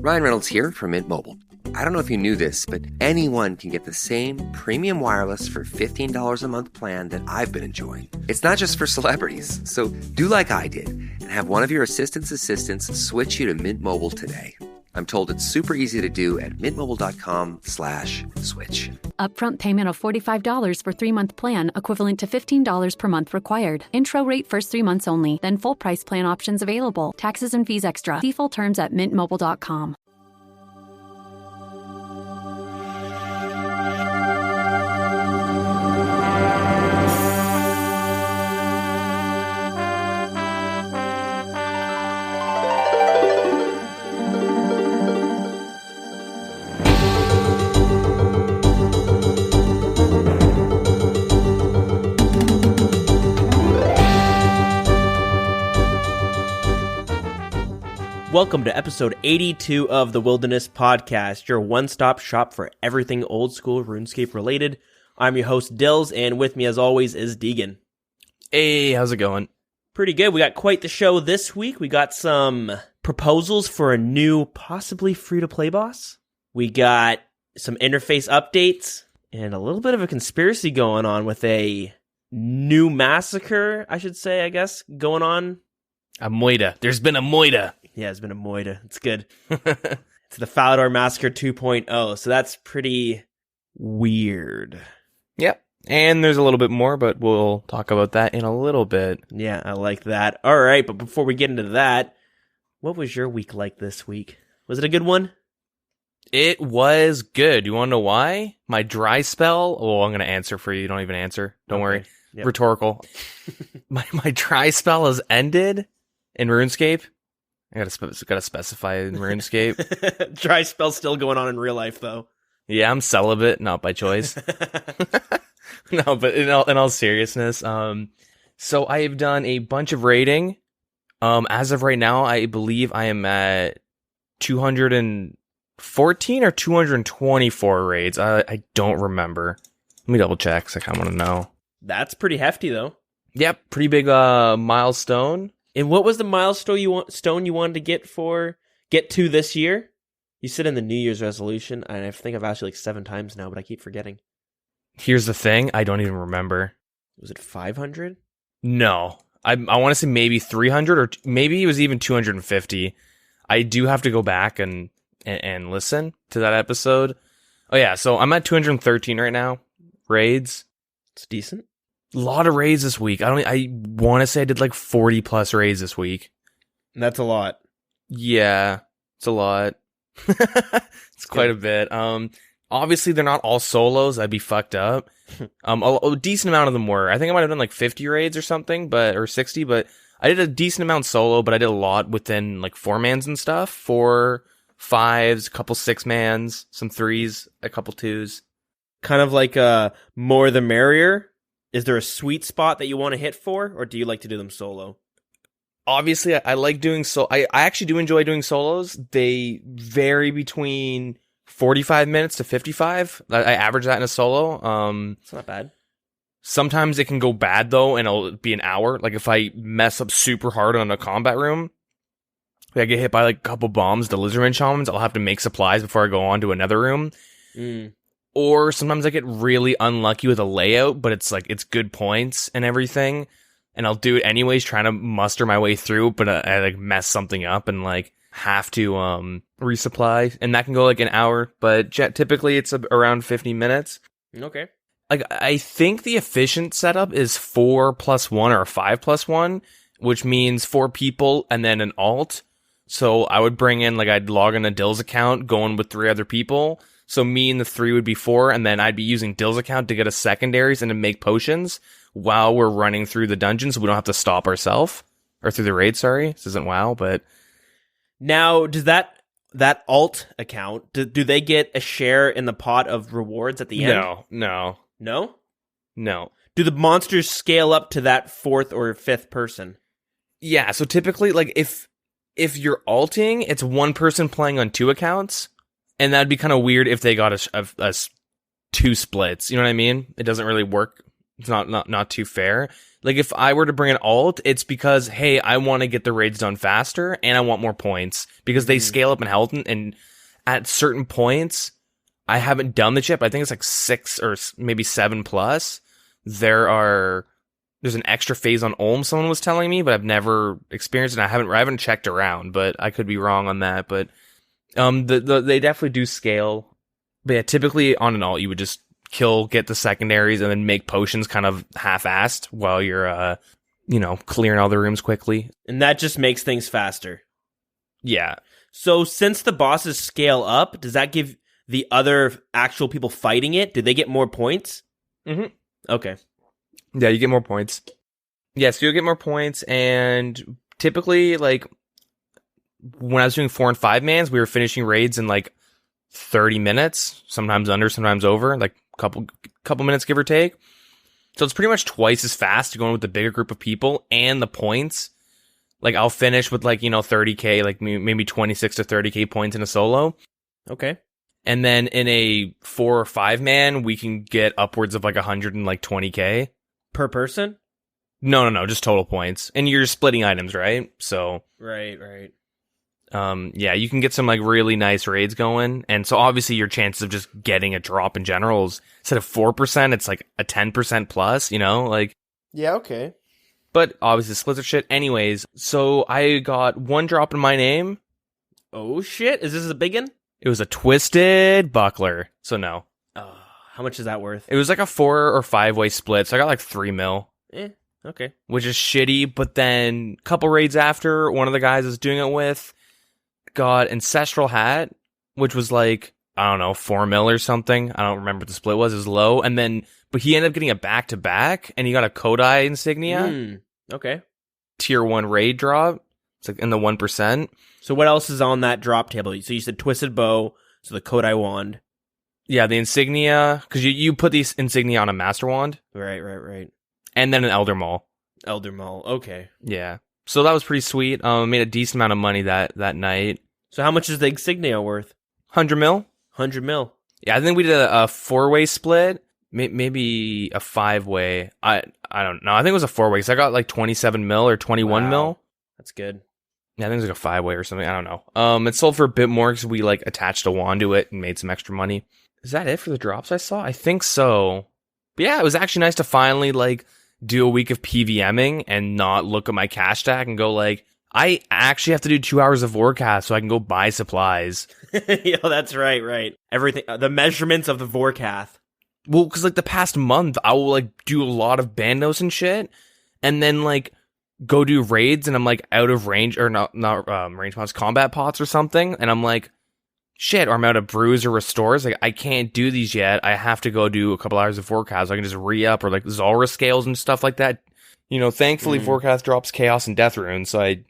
Ryan Reynolds here from Mint Mobile. I don't know if you knew this, but anyone can get the same premium wireless for $15 a month plan that I've been enjoying. It's not just for celebrities. So do like I did and have one of your assistants switch you to Mint Mobile today. I'm told it's super easy to do at mintmobile.com/switch. Upfront payment of $45 for 3-month plan, equivalent to $15 per month required. Intro rate first 3 months only, then full price plan options available. Taxes and fees extra. See full terms at mintmobile.com. Welcome to episode 82 of the Wilderness Podcast, your one-stop shop for everything old school RuneScape related. I'm your host, Dills, and with me as always is Deagin. Hey, how's it going? Pretty good. We got quite the show this week. We got some proposals for a new, possibly free-to-play boss. We got some interface updates, and a little bit of a conspiracy going on with a new massacre, I should say, I guess, going on. A moida. There's been a moida. Yeah, it's been a moida. It's good. It's the Falador Massacre 2.0, so that's pretty weird. Yep. And there's a little bit more, but we'll talk about that in a little bit. Yeah, I like that. All right, but before we get into that, what was your week like this week? Was it a good one? It was good. You want to know why? My dry spell? Oh, I'm going to answer for you. Don't even answer. Don't worry. Yep. Rhetorical. my dry spell has ended in RuneScape. I gotta specify in RuneScape. Dry spell still going on in real life, though. Yeah, I'm celibate, not by choice. No, but in all seriousness, so I have done a bunch of raiding. As of right now, I believe I am at 214 or 224 raids. I don't remember. Let me double check, because I kind of want to know. That's pretty hefty, though. Yep, pretty big milestone. And what was the milestone you wanted to get to this year? You said in the New Year's resolution, and I think I've asked you like 7 times now, but I keep forgetting. Here's the thing, I don't even remember. Was it 500? No. I want to say maybe 300, or maybe it was even 250. I do have to go back and listen to that episode. Oh yeah, so I'm at 213 right now. Raids. It's decent. A lot of raids this week. I want to say I did like 40 plus raids this week. That's a lot. Yeah, it's a lot. It's quite a bit. Obviously they're not all solos. I'd be fucked up. A decent amount of them were. I think I might have done like 50 raids or something, or 60, but I did a decent amount solo, but I did a lot within like 4-mans and stuff. 4, 5s, a couple 6-mans, some 3s, a couple 2s. Kind of like more the merrier. Is there a sweet spot that you want to hit for, or do you like to do them solo? Obviously, I like doing I actually do enjoy doing solos. They vary between 45 minutes to 55. I average that in a solo. It's not bad. Sometimes it can go bad, though, and it'll be an hour. Like, if I mess up super hard on a combat room, I get hit by, like, a couple bombs, the Lizardman Shamans, I'll have to make supplies before I go on to another room. Or sometimes I get really unlucky with a layout, but it's like, it's good points and everything. And I'll do it anyways, trying to muster my way through, but I like mess something up and like have to resupply. And that can go like an hour, but typically it's around 50 minutes. Okay. Like, I think the efficient setup is 4+1 or 5+1, which means 4 people and then an alt. So I would bring in, like, I'd log in a Dill's account going with 3 other people. So me and the 3 would be 4, and then I'd be using Dill's account to get us secondaries and to make potions while we're running through the dungeon, so we don't have to stop ourselves. Or through the raid, sorry. This isn't WoW, but... Now, does that alt account, do they get a share in the pot of rewards at the end? No. No? No. Do the monsters scale up to that 4th or 5th person? Yeah, so typically, like, if you're alting, it's one person playing on 2 accounts, and that'd be kind of weird if they got a 2 splits. You know what I mean? It doesn't really work It's not too fair. Like, if I were to bring an alt, it's because, hey, I want to get the raids done faster, and I want more points. Because they scale up in health, and at certain points, I haven't done the yet, but I think it's like 6 or maybe 7 plus. There's an extra phase on Ulm, someone was telling me, but I've never experienced it. I haven't checked around, but I could be wrong on that. But they definitely do scale. But yeah, typically on an alt, you would just kill, get the secondaries, and then make potions kind of half-assed while you're, clearing all the rooms quickly. And that just makes things faster. Yeah. So since the bosses scale up, does that give the other actual people fighting it, do they get more points? Mm-hmm. Okay. Yeah, you get more points. Yeah, so you'll get more points, and typically, like, when I was doing 4 and 5 mans, we were finishing raids in, like, 30 minutes, sometimes under, sometimes over, like, couple minutes, give or take. So it's pretty much twice as fast going with the bigger group of people, and the points. Like, I'll finish with, like, 30k, like, maybe 26 to 30k points in a solo. Okay. And then in a 4 or 5 man, we can get upwards of, like, 120k. Per person? No, just total points. And you're splitting items, right? So Right. yeah, you can get some like really nice raids going. And so obviously your chances of just getting a drop in general is, instead of 4%, it's like a 10% plus, like. Yeah, okay. But obviously splits of shit. Anyways, so I got 1 drop in my name. Oh shit, is this a big one? It was a twisted buckler. So no. How much is that worth? It was like a 4 or 5 way split, so I got like 3 mil. Okay. Which is shitty, but then a couple raids after, one of the guys I was doing it with got Ancestral Hat, which was like, I don't know, 4 mil or something. I don't remember what the split was. It was low. And then, but he ended up getting a back-to-back, and he got a Kodai insignia. Okay. Tier 1 raid drop. It's like in the 1%. So what else is on that drop table? So you said Twisted Bow, so the Kodai Wand. Yeah, the insignia, because you put these insignia on a Master Wand. Right. And then an Elder Maul. Okay. Yeah. So that was pretty sweet. Made a decent amount of money that night. So how much is the insignia worth? 100 mil. 100 mil. Yeah, I think we did a 4-way split. Maybe a 5-way. I don't know. I think it was a 4-way. So I got like 27 mil or 21 mil. That's good. Yeah, I think it was like a 5-way or something. I don't know. It sold for a bit more because we like attached a wand to it and made some extra money. Is that it for the drops I saw? I think so. But yeah, it was actually nice to finally like do a week of PVMing and not look at my cash stack and go like, I actually have to do 2 hours of Vorkath so I can go buy supplies. Yeah, that's right. Everything, the measurements of the Vorkath. Well, because like the past month, I will like do a lot of bandos and shit, and then like go do raids, and I'm like out of range, or not range pots, combat pots or something, and I'm like, shit, or I'm out of brews or restores, like I can't do these yet. I have to go do a couple hours of Vorkath so I can just re-up, or like Zulrah scales and stuff like that. Thankfully Vorkath drops Chaos and Death runes, so I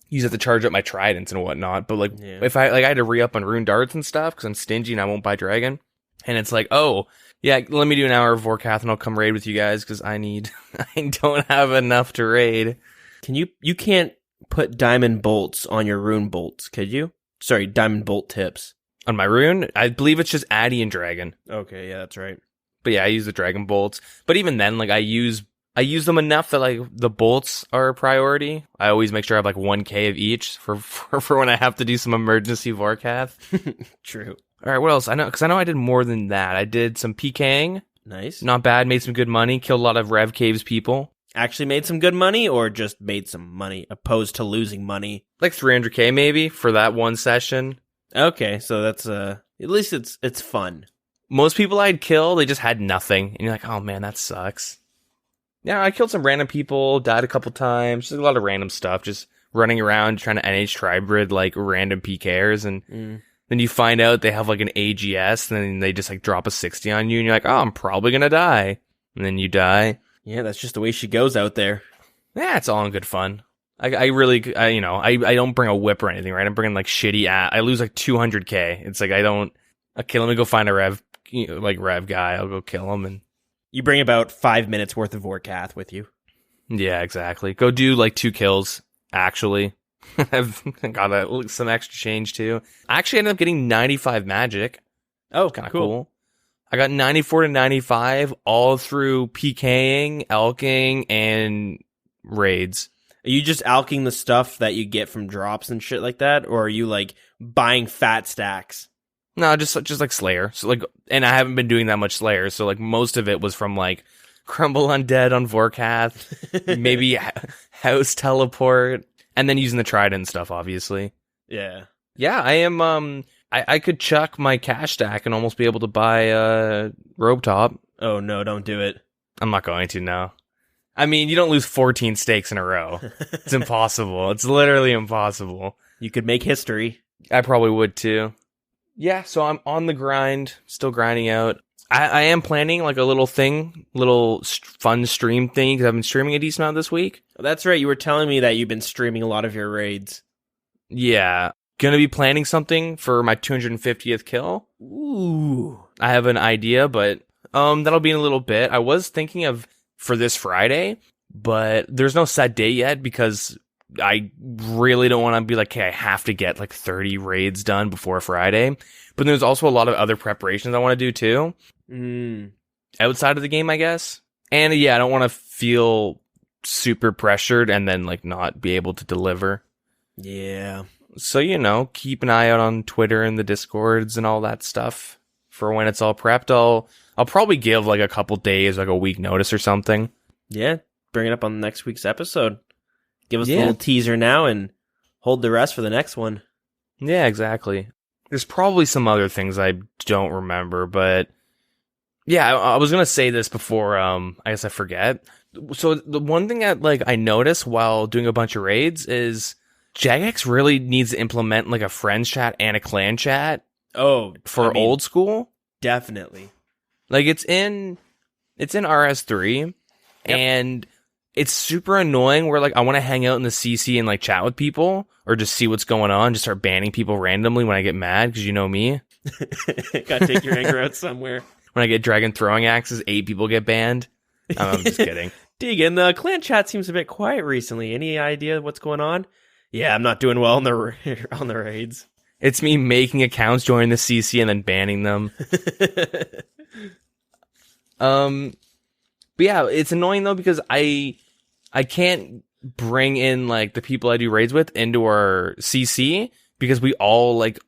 use it to charge up my tridents and whatnot. But like if I had to re-up on rune darts and stuff because I'm stingy and I won't buy dragon, and it's like, oh yeah, let me do an hour of Vorkath and I'll come raid with you guys because I don't have enough to raid. You can't put diamond bolts on your rune bolts, could you? Sorry, diamond bolt tips. On my rune? I believe it's just Addy and Dragon. Okay, yeah, that's right. But yeah, I use the Dragon bolts. But even then, like I use them enough that like the bolts are a priority. I always make sure I have like 1k of each for when I have to do some emergency Vorkath. True. All right, what else? I know I did more than that. I did some PKing. Nice. Not bad. Made some good money. Killed a lot of Rev Caves people. Actually made some good money, or just made some money opposed to losing money? Like 300k maybe for that one session. Okay, so that's at least it's fun. Most people I'd kill, they just had nothing, and you're like, oh man, that sucks. Yeah, I killed some random people, died a couple times, just a lot of random stuff, just running around trying to NH Tribrid like random PKers, and then you find out they have like an AGS, and then they just like drop a 60 on you, and you're like, oh, I'm probably gonna die, and then you die. Yeah, that's just the way she goes out there. Yeah, it's all in good fun. I don't bring a whip or anything, right? I'm bringing like shitty I lose like 200k. It's like okay, let me go find a Rev guy. I'll go kill him, and you bring about 5 minutes worth of Vorkath with you. Yeah, exactly. Go do like 2 kills. Actually, I've got some extra change too. I actually ended up getting 95 magic. Oh, kind of cool. I got 94 to 95 all through PKing, elking, and raids. Are you just alking the stuff that you get from drops and shit like that? Or are you, like, buying fat stacks? No, just like Slayer. So like, and I haven't been doing that much Slayer, so like most of it was from like Crumble Undead on Vorkath, maybe House Teleport, and then using the Trident stuff, obviously. Yeah. Yeah, I am, I could chuck my cash stack and almost be able to buy Robe Top. Oh, no, don't do it. I'm not going to, no. I mean, you don't lose 14 stakes in a row. It's impossible. It's literally impossible. You could make history. I probably would, too. Yeah, so I'm on the grind, still grinding out. I am planning like a little thing, fun stream thing, because I've been streaming a decent amount this week. That's right, you were telling me that you've been streaming a lot of your raids. Yeah, gonna be planning something for my 250th kill. Ooh. I have an idea, but that'll be in a little bit. I was thinking of for this Friday, but there's no set date yet because I really don't want to be like, okay, I have to get like 30 raids done before Friday. But there's also a lot of other preparations I want to do too. Outside of the game, I guess. And yeah, I don't want to feel super pressured and then like not be able to deliver. Yeah. So, you know, keep an eye out on Twitter and the Discords and all that stuff for when it's all prepped. I'll probably give like a couple days, like a week notice or something. Yeah. Bring it up on next week's episode. Give us a little teaser now and hold the rest for the next one. Yeah, exactly. There's probably some other things I don't remember, but yeah, I was going to say this before, I guess I forget. So the one thing that like I noticed while doing a bunch of raids is Jagex really needs to implement like a friends chat and a clan chat. Oh, for old school. Definitely. Like it's in RS3 and it's super annoying where, like, I want to hang out in the CC and, like, chat with people or just see what's going on, just start banning people randomly when I get mad, because you know me. Gotta take your anger out somewhere. When I get dragon throwing axes, 8 people get banned. I'm just kidding. Deagin, the clan chat seems a bit quiet recently. Any idea what's going on? Yeah, I'm not doing well on the raids. It's me making accounts, joining the CC, and then banning them. But yeah, it's annoying, though, because I can't bring in, like, the people I do raids with into our CC because we all, like,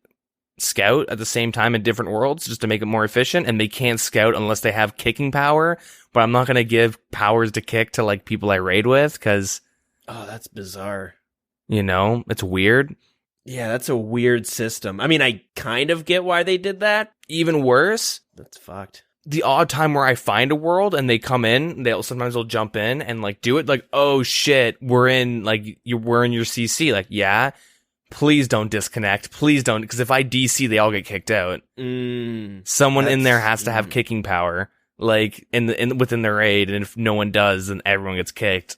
scout at the same time in different worlds just to make it more efficient, and they can't scout unless they have kicking power, but I'm not going to give powers to kick to, like, people I raid with because... Oh, that's bizarre. You know, it's weird. Yeah, that's a weird system. I mean, I kind of get why they did that. Even worse... That's fucked. The odd time where I find a world and they come in, sometimes they'll jump in and like do it like, oh shit, we're in your CC. Like, yeah, please don't disconnect. Please don't. Because if I DC, they all get kicked out. Someone in there has to have kicking power, like within their raid. And if no one does, then everyone gets kicked.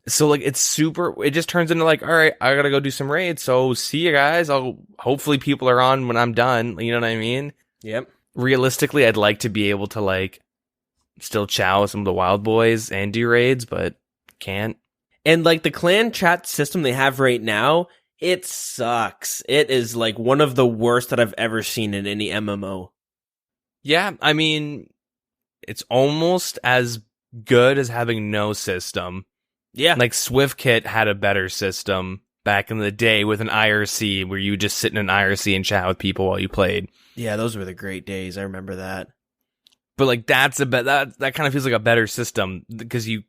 So like, it just turns into like, all right, I gotta go do some raids. So see you guys. Hopefully people are on when I'm done. You know what I mean? Yep. Realistically, I'd like to be able to, like, still chow with some of the wild boys and do raids, but can't. And, like, the clan chat system they have right now, it sucks. It is, like, one of the worst that I've ever seen in any MMO. Yeah, I mean, it's almost as good as having no system. Yeah. Like, SwiftKit had a better system back in the day with an IRC, where you would just sit in an IRC and chat with people while you played. Yeah, those were the great days. I remember that. But like that kind of feels like a better system because you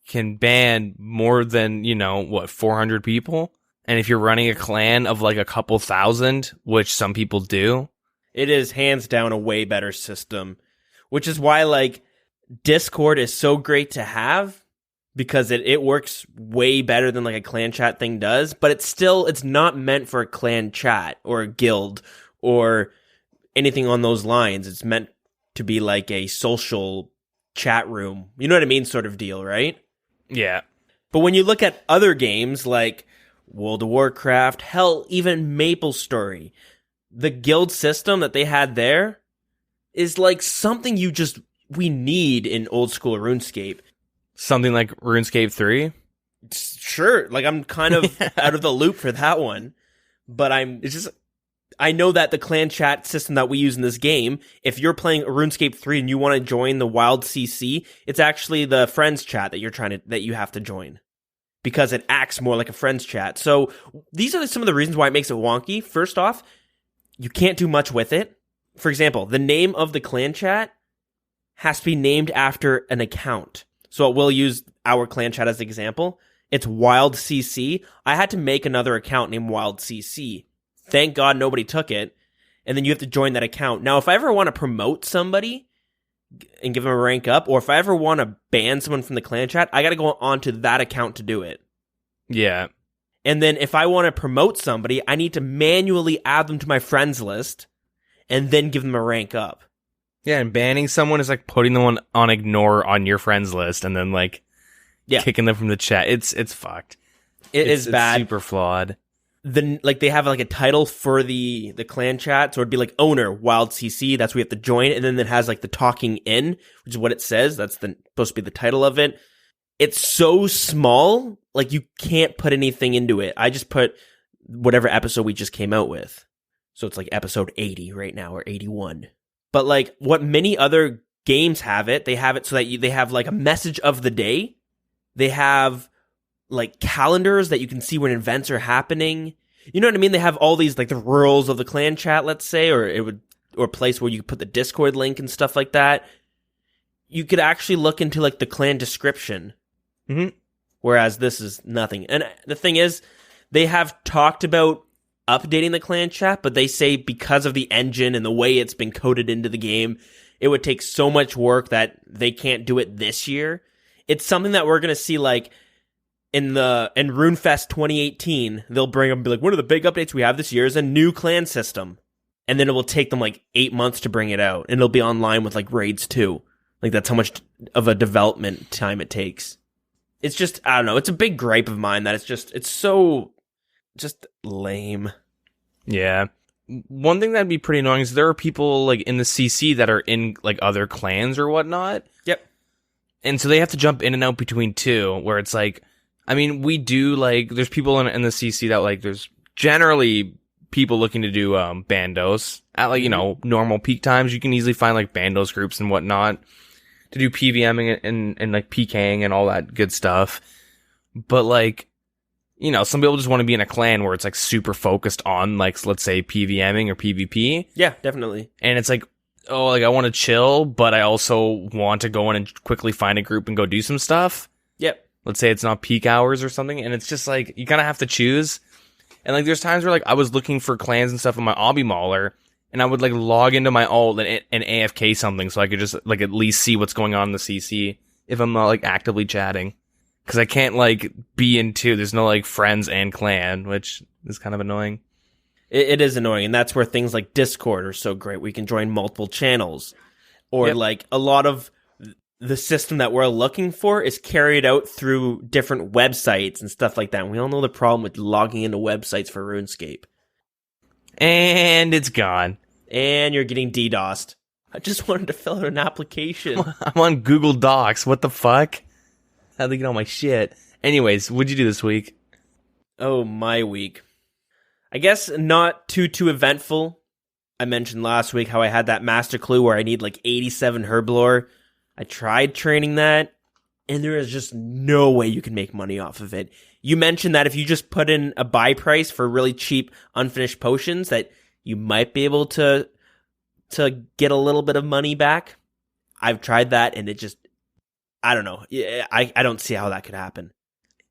can ban more than, 400 people. And if you're running a clan of like a couple thousand, which some people do, it is hands down a way better system, which is why like Discord is so great to have because it works way better than like a clan chat thing does, but it's not meant for a clan chat or a guild or anything on those lines. It's meant to be like a social chat room. You know what I mean? Sort of deal, right? Yeah. But when you look at other games like World of Warcraft, hell, even MapleStory, the guild system that they had there is like something we need in old school RuneScape. Something like RuneScape 3? Sure. Like I'm kind of out of the loop for that one, but I know that the clan chat system that we use in this game, if you're playing RuneScape 3 and you want to join the Wild CC, it's actually the friends chat that you have to join, because it acts more like a friends chat. So these are some of the reasons why it makes it wonky. First off, you can't do much with it. For example, the name of the clan chat has to be named after an account. So we'll use our clan chat as an example. It's Wild CC. I had to make another account named Wild CC. Thank God nobody took it. And then you have to join that account. Now, if I ever want to promote somebody and give them a rank up, or if I ever want to ban someone from the clan chat, I got to go onto that account to do it. Yeah. And then if I want to promote somebody, I need to manually add them to my friends list and then give them a rank up. Yeah, and banning someone is like putting them on ignore on your friends list and then like kicking them from the chat. It's fucked. It's bad. It's super flawed. Then like they have like a title for the clan chat, so it'd be like owner Wild CC. That's where you have to join, and then it has like the talking in, which is what it says. That's supposed to be the title of it. It's so small, like you can't put anything into it. I just put whatever episode we just came out with, so it's like episode 80 right now or 81. But like what many other games have it, they have it so that they have like a message of the day. They have like calendars that you can see when events are happening. You know what I mean? They have all these like the rules of the clan chat, let's say, or a place where you put the Discord link and stuff like that. You could actually look into like the clan description. Mm-hmm. Whereas this is nothing. And the thing is, they have talked about updating the clan chat, but they say because of the engine and the way it's been coded into the game, it would take so much work that they can't do it this year. It's something that we're going to see like in RuneFest 2018, they'll bring up and be like, one of the big updates we have this year is a new clan system. And then it will take them like 8 months to bring it out. And it'll be online with like raids too. Like that's how much of a development time it takes. It's just, I don't know. It's a big gripe of mine that it's so just lame. Yeah. One thing that'd be pretty annoying is there are people like in the CC that are in like other clans or whatnot. Yep. And so they have to jump in and out between two, where it's like, I mean, we do like, there's people in the CC that like, there's generally people looking to do bandos at like, you know, normal peak times. You can easily find like bandos groups and whatnot to do PVMing and like PKing and all that good stuff. But like, you know, some people just want to be in a clan where it's like super focused on like, let's say PVMing or PvP. Yeah, definitely. And it's like, oh, like I want to chill, but I also want to go in and quickly find a group and go do some stuff. Yep. Let's say it's not peak hours or something. And it's just like, you kind of have to choose. And like, there's times where like I was looking for clans and stuff on my Obby Mauler, and I would like log into my alt and AFK something so I could just like at least see what's going on in the CC if I'm not like actively chatting. Cause I can't like be in two. There's no like friends and clan, which is kind of annoying. It is annoying. And that's where things like Discord are so great. We can join multiple channels, or like a lot of the system that we're looking for is carried out through different websites and stuff like that. And we all know the problem with logging into websites for RuneScape. And it's gone. And you're getting DDoSed. I just wanted to fill out an application. I'm on Google Docs. What the fuck? How'd they get all my shit? Anyways, what'd you do this week? Oh, my week. I guess not too eventful. I mentioned last week how I had that master clue where I need like 87 herblore. I tried training that, and there is just no way you can make money off of it. You mentioned that if you just put in a buy price for really cheap unfinished potions, that you might be able to get a little bit of money back. I've tried that, and it just, I don't know. I don't see how that could happen.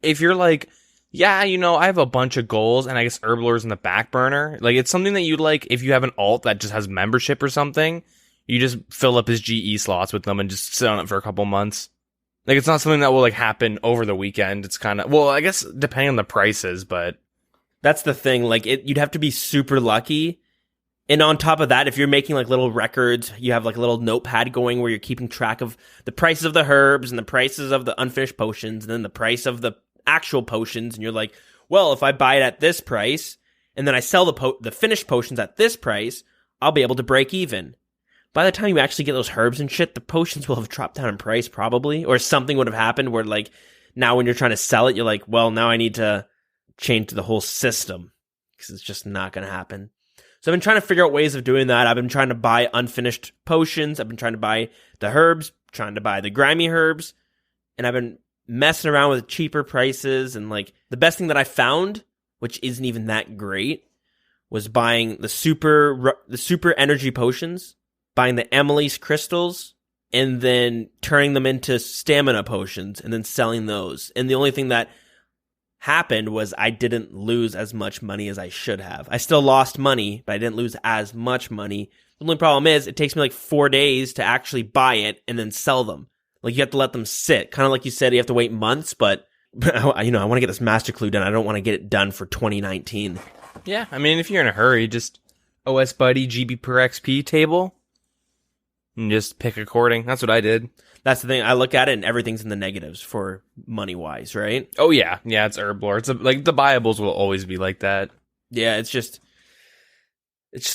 If you're like, yeah, you know, I have a bunch of goals, and I guess herblore in the back burner. Like, it's something that you like, if you have an alt that just has membership or something, you just fill up his GE slots with them and just sit on it for a couple months. Like, it's not something that will, like, happen over the weekend. It's kind of, well, I guess depending on the prices, but that's the thing. Like, you'd have to be super lucky. And on top of that, if you're making, like, little records, you have, like, a little notepad going where you're keeping track of the prices of the herbs and the prices of the unfinished potions and then the price of the actual potions. And you're like, well, if I buy it at this price and then I sell the finished potions at this price, I'll be able to break even. By the time you actually get those herbs and shit, the potions will have dropped down in price probably, or something would have happened where like now when you're trying to sell it, you're like, well, now I need to change the whole system because it's just not going to happen. So I've been trying to figure out ways of doing that. I've been trying to buy unfinished potions. I've been trying to buy the herbs, trying to buy the grimy herbs, and I've been messing around with cheaper prices. And like the best thing that I found, which isn't even that great, was buying the super energy potions, buying the Emily's crystals, and then turning them into stamina potions and then selling those. And the only thing that happened was I didn't lose as much money as I should have. I still lost money, but I didn't lose as much money. The only problem is it takes me like 4 days to actually buy it and then sell them. Like you have to let them sit. Kind of like you said, you have to wait months, but I want to get this Master Clue done. I don't want to get it done for 2019. Yeah, I mean, if you're in a hurry, just OS Buddy GB per XP table and just pick according. That's what I did. That's the thing. I look at it and everything's in the negatives for money-wise, right? Oh, yeah. Yeah, it's herb lore. It's like the buyables will always be like that. Yeah, it's just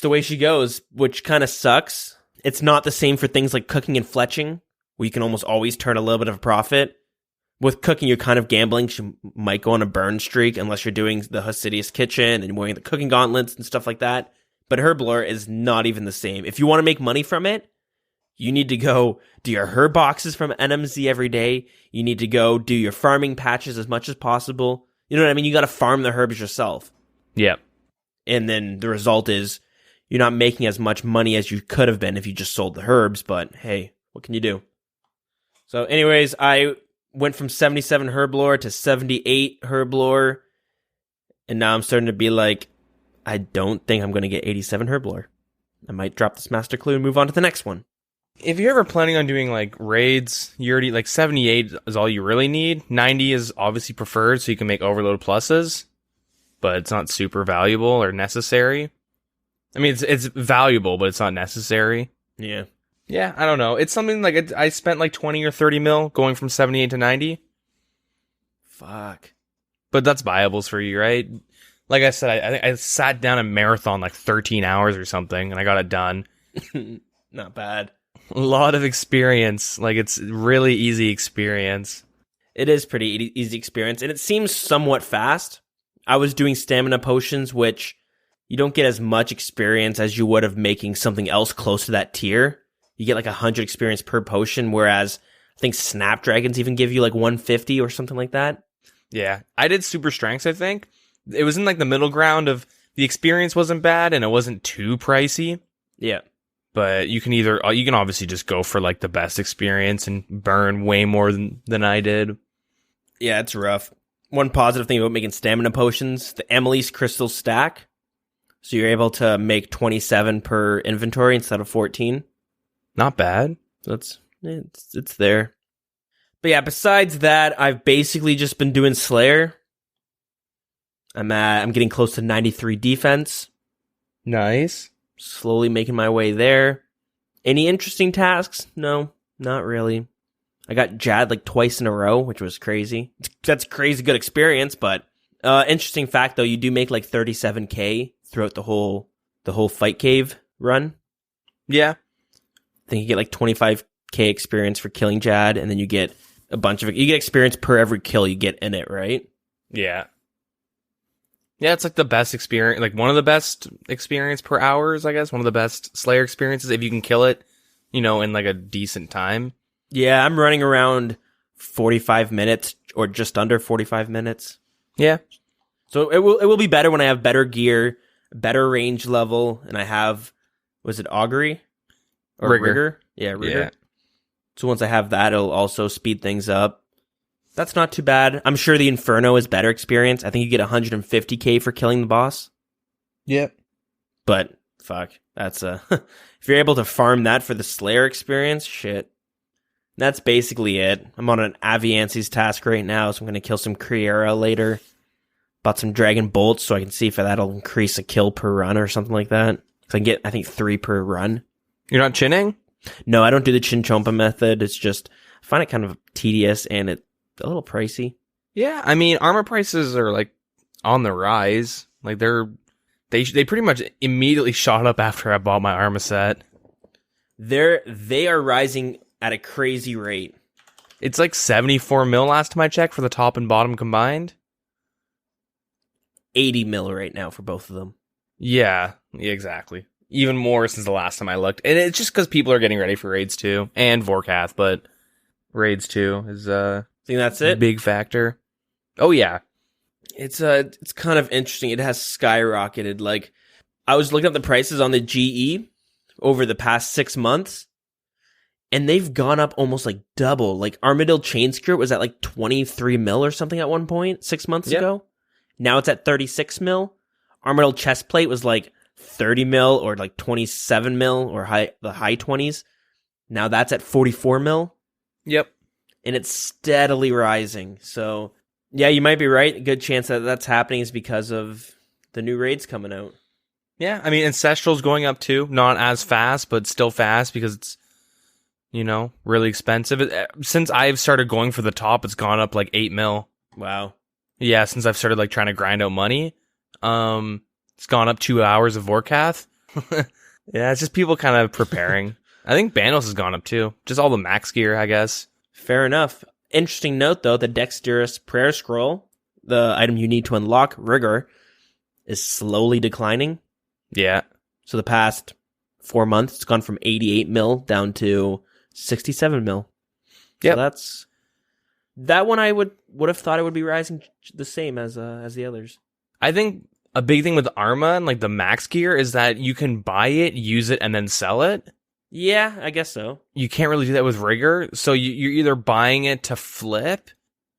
the way she goes, which kind of sucks. It's not the same for things like cooking and fletching, where you can almost always turn a little bit of a profit. With cooking, you're kind of gambling. She might go on a burn streak unless you're doing the Hasidious kitchen and wearing the cooking gauntlets and stuff like that. But herb lore is not even the same. If you want to make money from it, you need to go do your herb boxes from NMZ every day. You need to go do your farming patches as much as possible. You know what I mean? You got to farm the herbs yourself. Yep. And then the result is you're not making as much money as you could have been if you just sold the herbs. But hey, what can you do? So anyways, I went from 77 herb lore to 78 herb lore. And now I'm starting to be like, I don't think I'm going to get 87 herb lore. I might drop this Master Clue and move on to the next one. If you're ever planning on doing like raids, you already like 78 is all you really need. 90 is obviously preferred so you can make overload pluses, but it's not super valuable or necessary. I mean, it's valuable, but it's not necessary. Yeah. Yeah, I don't know. It's something like I spent like 20 or 30 mil going from 78 to 90. Fuck. But that's viables for you, right? Like I said, I sat down a marathon like 13 hours or something, and I got it done. Not bad. A lot of experience. Like, it's really easy experience. It is pretty easy experience, and it seems somewhat fast. I was doing stamina potions, which you don't get as much experience as you would of making something else close to that tier. You get like 100 experience per potion, whereas I think Snapdragons even give you like 150 or something like that. Yeah. I did super strengths, I think. It was in like the middle ground of the experience wasn't bad and it wasn't too pricey. Yeah. But you can obviously just go for like the best experience and burn way more than I did. Yeah, it's rough. One positive thing about making stamina potions, the Emily's crystal stack. So you're able to make 27 per inventory instead of 14. Not bad. So it's there. But yeah, besides that, I've basically just been doing Slayer. I'm getting close to 93 defense. Nice. Slowly making my way there. Any interesting tasks? No, not really. I got Jad like twice in a row, which was crazy. That's crazy good experience, but interesting fact though, you do make like 37k throughout the whole fight cave run. Yeah. I think you get like 25k experience for killing Jad, and then you get you get experience per every kill you get in it, right? Yeah. Yeah, it's like the best experience, like one of the best experience per hours, I guess. One of the best Slayer experiences if you can kill it, in like a decent time. Yeah, I'm running around 45 minutes or just under 45 minutes. Yeah. So it will be better when I have better gear, better range level, and I have, was it augury? Or rigor? Yeah, rigor. Yeah. So once I have that, it'll also speed things up. That's not too bad. I'm sure the Inferno is better experience. I think you get 150k for killing the boss. Yep. But, fuck, that's if you're able to farm that for the Slayer experience, shit. That's basically it. I'm on an Aviansi's task right now, so I'm going to kill some Kriera later. Bought some Dragon Bolts so I can see if that'll increase a kill per run or something like that. So I can get, I think, 3 per run. You're not chinning? No, I don't do the Chinchompa method. It's just, I find it kind of tedious and it's a little pricey. Yeah, I mean, armor prices are like on the rise. Like they pretty much immediately shot up after I bought my armor set. They are rising at a crazy rate. It's like 74 mil last time I checked for the top and bottom combined. 80 mil right now for both of them. Yeah, exactly. Even more since the last time I looked. And it's just because people are getting ready for Raids 2 and Vorkath, but Raids 2 is Think that's it? big factor. Oh, yeah. It's kind of interesting. It has skyrocketed. Like, I was looking at the prices on the GE over the past 6 months, and they've gone up almost like double. Like, Armadyl Chain Skirt was at like 23 mil or something at one point 6 months ago. Now it's at 36 mil. Armadyl Chestplate was like 30 mil or like 27 mil or the high 20s. Now that's at 44 mil. Yep. And it's steadily rising. So, yeah, you might be right. A good chance that that's happening is because of the new raids coming out. Yeah, I mean, Ancestral's going up too. Not as fast, but still fast because it's, really expensive. Since I've started going for the top, it's gone up like 8 mil. Wow. Yeah, since I've started like trying to grind out money. It's gone up 2 hours of Vorkath. Yeah, it's just people kind of preparing. I think Bandos has gone up too. Just all the max gear, I guess. Fair enough. Interesting note, though, the Dexterous Prayer Scroll, the item you need to unlock Rigor, is slowly declining. Yeah. So the past 4 months, it's gone from 88 mil down to 67 mil. Yep. So that one I would have thought it would be rising the same as the others. I think a big thing with Arma and like the max gear is that you can buy it, use it, and then sell it. Yeah, I guess so. You can't really do that with Rigor. So you're either buying it to flip,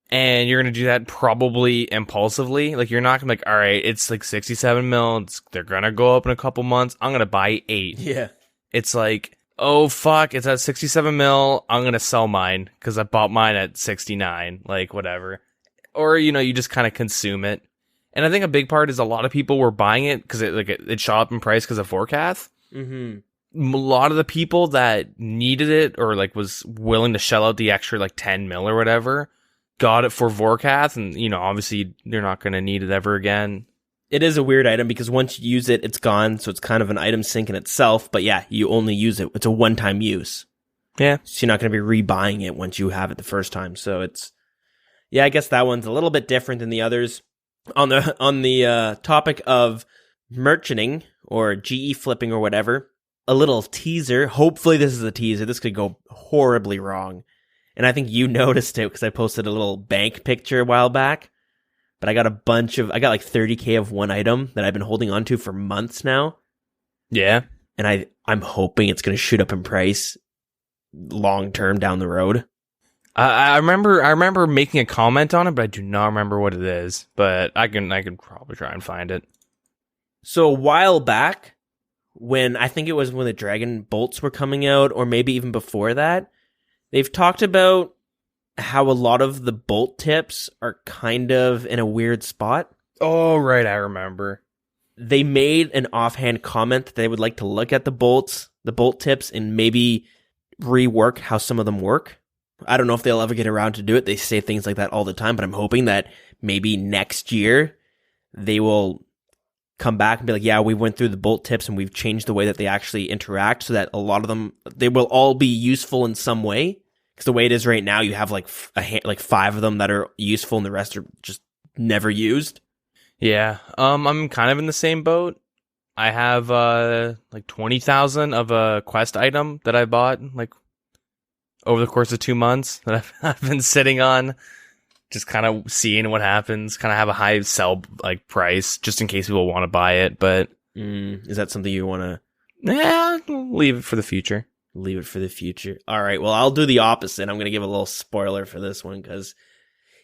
and you're going to do that probably impulsively. Like, you're not going to be like, all right, it's like 67 mil. They're going to go up in a couple months. I'm going to buy 8. Yeah. It's like, oh, fuck, it's at 67 mil. I'm going to sell mine because I bought mine at 69. Like, whatever. Or, you just kind of consume it. And I think a big part is a lot of people were buying it because it shot up in price because of Vorkath. Mm-hmm. A lot of the people that needed it or like was willing to shell out the extra like 10 mil or whatever got it for Vorkath, and obviously they're not going to need it ever again. It is a weird item because once you use it, it's gone, so it's kind of an item sink in itself, but yeah, you only use it. It's a one-time use. Yeah. So you're not going to be rebuying it once you have it the first time. So I guess that one's a little bit different than the others. On the topic of merchanting or GE flipping or whatever, a little teaser. Hopefully this is a teaser. This could go horribly wrong. And I think you noticed it because I posted a little bank picture a while back. But I got like 30K of one item that I've been holding on to for months now. Yeah. And I'm hoping it's going to shoot up in price long term down the road. I remember making a comment on it, but I do not remember what it is. But I can probably try and find it. So a while back, when the Dragon Bolts were coming out, or maybe even before that, they've talked about how a lot of the bolt tips are kind of in a weird spot. Oh, right, I remember. They made an offhand comment that they would like to look at the bolt tips, and maybe rework how some of them work. I don't know if they'll ever get around to do it. They say things like that all the time, but I'm hoping that maybe next year they will come back and be like, yeah, we went through the bolt tips and we've changed the way that they actually interact so that a lot of them, they will all be useful in some way. Because the way it is right now, you have like 5 of them that are useful and the rest are just never used. Yeah, I'm kind of in the same boat. I have like 20,000 of a quest item that I bought like over the course of 2 months that I've been sitting on, just kind of seeing what happens. Kind of have a high sell like price just in case people want to buy it. But is that something you want to? Yeah, leave it for the future. Leave it for the future. All right. Well, I'll do the opposite. I'm going to give a little spoiler for this one because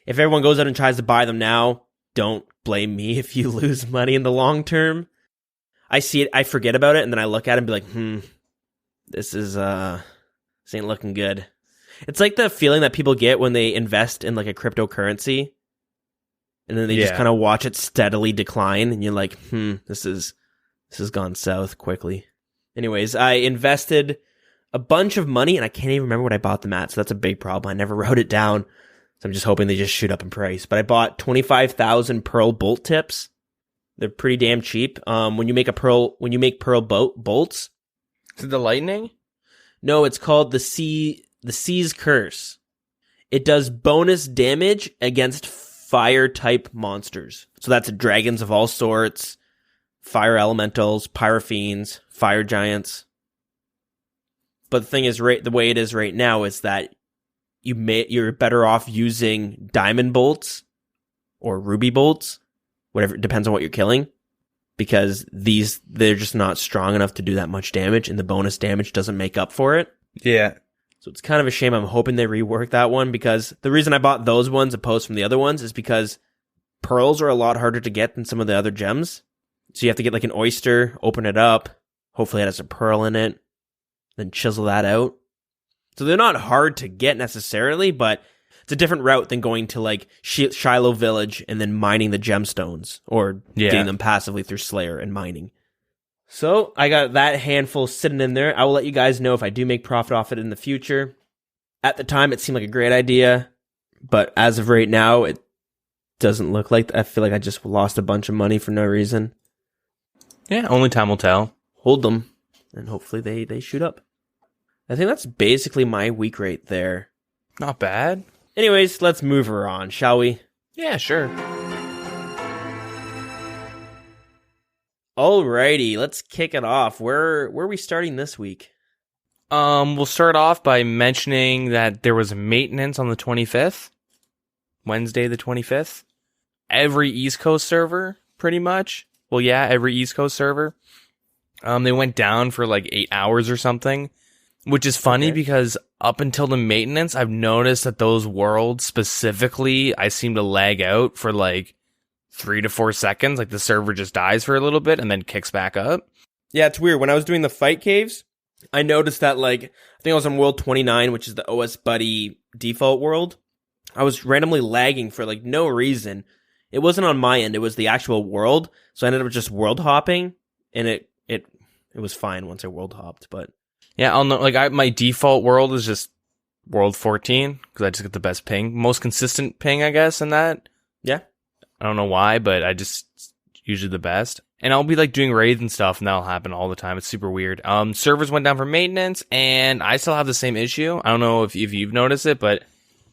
if everyone goes out and tries to buy them now, don't blame me if you lose money in the long term. I see it, I forget about it, and then I look at it and be like, this ain't looking good. It's like the feeling that people get when they invest in like a cryptocurrency, and then they just kind of watch it steadily decline, and you're like, this has gone south quickly. Anyways, I invested a bunch of money, and I can't even remember what I bought them at, so that's a big problem. I never wrote it down, so I'm just hoping they just shoot up in price. But I bought 25,000 pearl bolt tips. They're pretty damn cheap. When you make pearl bolts. Is it the lightning? No, it's called the Sea's Curse. It does bonus damage against fire type monsters. So that's dragons of all sorts, fire elementals, pyrofiends, fire giants. But the thing is, the way it is right now is that you're better off using diamond bolts or ruby bolts, whatever, it depends on what you're killing, because they're just not strong enough to do that much damage, and the bonus damage doesn't make up for it. Yeah. So it's kind of a shame. I'm hoping they rework that one, because the reason I bought those ones opposed from the other ones is because pearls are a lot harder to get than some of the other gems. So you have to get like an oyster, open it up, hopefully it has a pearl in it, then chisel that out. So they're not hard to get necessarily, but it's a different route than going to like Shiloh Village and then mining the gemstones, or getting them passively through Slayer and mining. So I got that handful sitting in there. I will let you guys know if I do make profit off it in the future. At the time, it seemed like a great idea, but as of right now, it doesn't look like I feel like I just lost a bunch of money for no reason. Yeah, only time will tell. Hold them, and hopefully they shoot up. I think that's basically my week right there. Not bad. Anyways, let's move her on, shall we? Yeah, sure. Alrighty, let's kick it off. Where are we starting this week? We'll start off by mentioning that there was maintenance on the 25th. Wednesday the 25th. Every East Coast server, pretty much. Well, yeah, every East Coast server. They went down for like 8 hours or something, which is funny because up until the maintenance, I've noticed that those worlds specifically, I seem to lag out for like 3 to 4 seconds. Like the server just dies for a little bit and then kicks back up. Yeah, it's weird. When I was doing the fight caves, I noticed that like, I think I was on world 29, which is the OS Buddy default world. I was randomly lagging for like no reason. It wasn't on my end. It was the actual world. So I ended up just world hopping, and it was fine once I world hopped. But yeah, I'll know. Like my default world is just world 14 because I just get the best ping, most consistent ping, I guess. In that, yeah, I don't know why, but I just usually the best. And I'll be like doing raids and stuff, and that'll happen all the time. It's super weird. Servers went down for maintenance, and I still have the same issue. I don't know if you've noticed it, but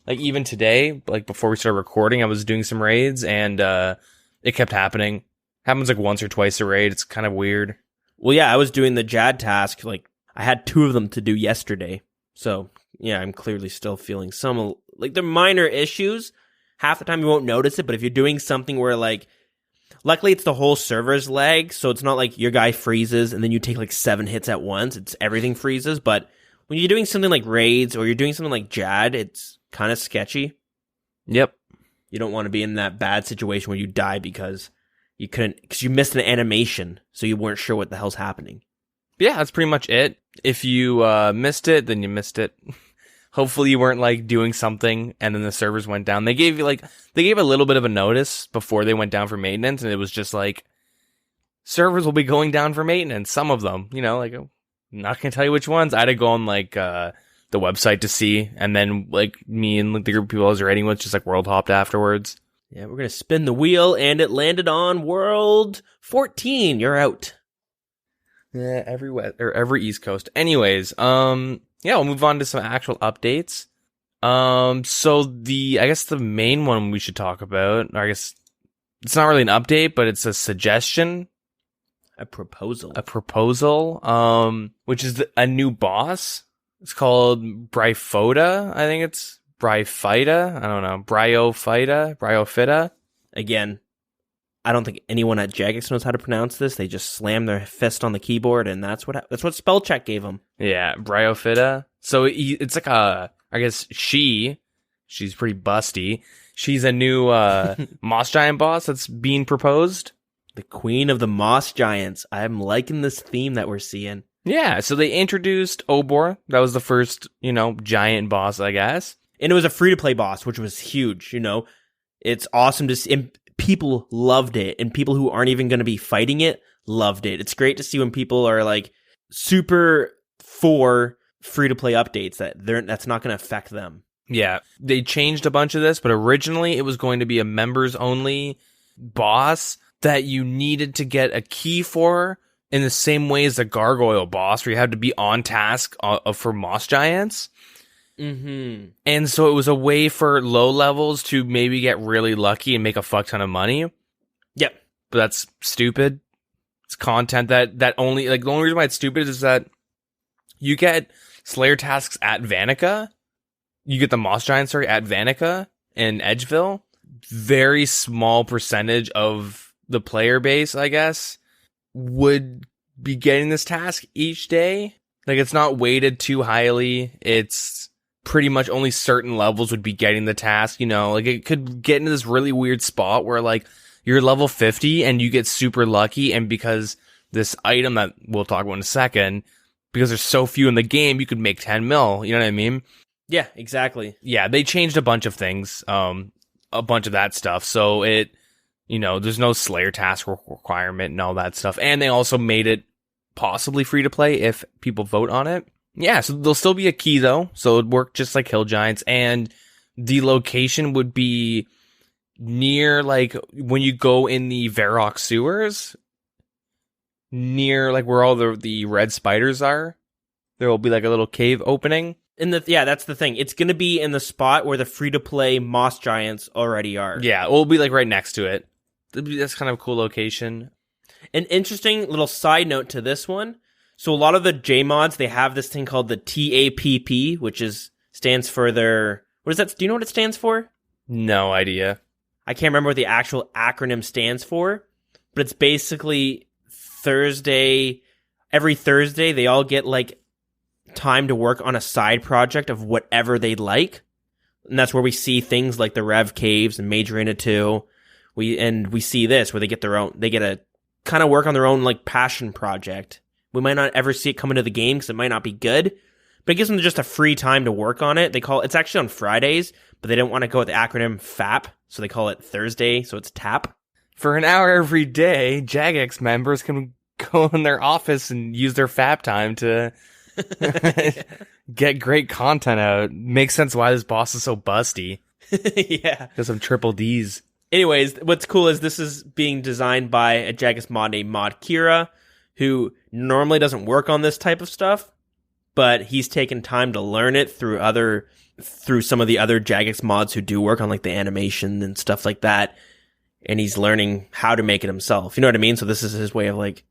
like even today, like before we started recording, I was doing some raids, and it kept happening. Happens like once or twice a raid. It's kind of weird. Well, yeah, I was doing the Jad task. Like I had 2 of them to do yesterday, so yeah, I'm clearly still feeling some like they're minor issues. Half the time you won't notice it, but if you're doing something where like, luckily it's the whole server's lag, so it's not like your guy freezes and then you take like 7 hits at once. It's everything freezes, but when you're doing something like raids or you're doing something like Jad, it's kind of sketchy. Yep. You don't want to be in that bad situation where you die because you missed an animation, so you weren't sure what the hell's happening. Yeah, that's pretty much it. If you missed it, then you missed it. Hopefully you weren't like doing something and then the servers went down. They gave a little bit of a notice before they went down for maintenance, and it was just like, servers will be going down for maintenance. Some of them, like I'm not gonna tell you which ones. I had to go on like the website to see, and then like me and like the group of people I was raiding with just like world hopped afterwards. Yeah, we're gonna spin the wheel, and it landed on world 14. You're out. Yeah, every East Coast. Anyways, yeah, we'll move on to some actual updates. So I guess the main one we should talk about, or I guess it's not really an update, but it's a suggestion. A proposal, which is a new boss. It's called Bryphoda. I think it's Bryphyta. I don't know. Bryophyta. Again, I don't think anyone at Jagex knows how to pronounce this. They just slam their fist on the keyboard, and that's what spell check gave them. Yeah, Bryophyta. So it's like I guess she's pretty busty. She's a new Moss Giant boss that's being proposed. The queen of the Moss Giants. I'm liking this theme that we're seeing. Yeah, so they introduced Obor. That was the first, giant boss, I guess. And it was a free-to-play boss, which was huge, It's awesome to see. And people loved it. And people who aren't even going to be fighting it loved it. It's great to see when people are, like, super for free-to-play updates that's not going to affect them. Yeah, they changed a bunch of this, but originally it was going to be a members-only boss that you needed to get a key for in the same way as the Gargoyle boss, where you had to be on task for Moss Giants. Mm-hmm. And so it was a way for low levels to maybe get really lucky and make a fuck ton of money. Yep. But that's stupid. It's content that only, like, the only reason why it's stupid is that you get Slayer tasks at Vanica. You get the Moss Giant, at Vanica in Edgeville. Very small percentage of the player base, I guess, would be getting this task each day. Like, it's not weighted too highly. It's pretty much only certain levels would be getting the task, you know? Like, it could get into this really weird spot where, like, you're level 50 and you get super lucky, and because this item that we'll talk about in a second, because there's so few in the game, you could make 10 mil. You know what I mean? Yeah, exactly. Yeah, they changed a bunch of things, a bunch of that stuff. So it, you know, there's no Slayer task requirement and all that stuff. And they also made it possibly free to play if people vote on it. Yeah, so there'll still be a key though. So it'd work just like Hill Giants, and the location would be near, like, when you go in the Varrock sewers, near, like, where all the red spiders are. There will be, like, a little cave opening. Yeah, that's the thing. It's going to be in the spot where the free-to-play Moss Giants already are. Yeah, it'll be, like, right next to it. That's kind of a cool location. An interesting little side note to this one. So a lot of the JMods, they have this thing called the TAPP, which stands for their... What is that? Do you know what it stands for? No idea. I can't remember what the actual acronym stands for, but it's basically every Thursday, they all get, like, time to work on a side project of whatever they'd like. And that's where we see things like the Rev Caves and Majorina 2. We see this where they get a kind of work on their own, like, passion project. We might not ever see it come into the game because it might not be good, but it gives them just a free time to work on it. It's actually on Fridays, but they don't want to go with the acronym FAP, so they call it Thursday, so it's TAP. For an hour every day, Jagex members can go in their office and use their FAP time to get great content out. Makes sense why this boss is so busty. Yeah. Because of triple Ds. Anyways, what's cool is this is being designed by a Jagex mod named Mod Kira, who normally doesn't work on this type of stuff, but he's taken time to learn it through some of the other Jagex mods who do work on, like, the animation and stuff like that. And he's learning how to make it himself. You know what I mean? So this is his way of, like,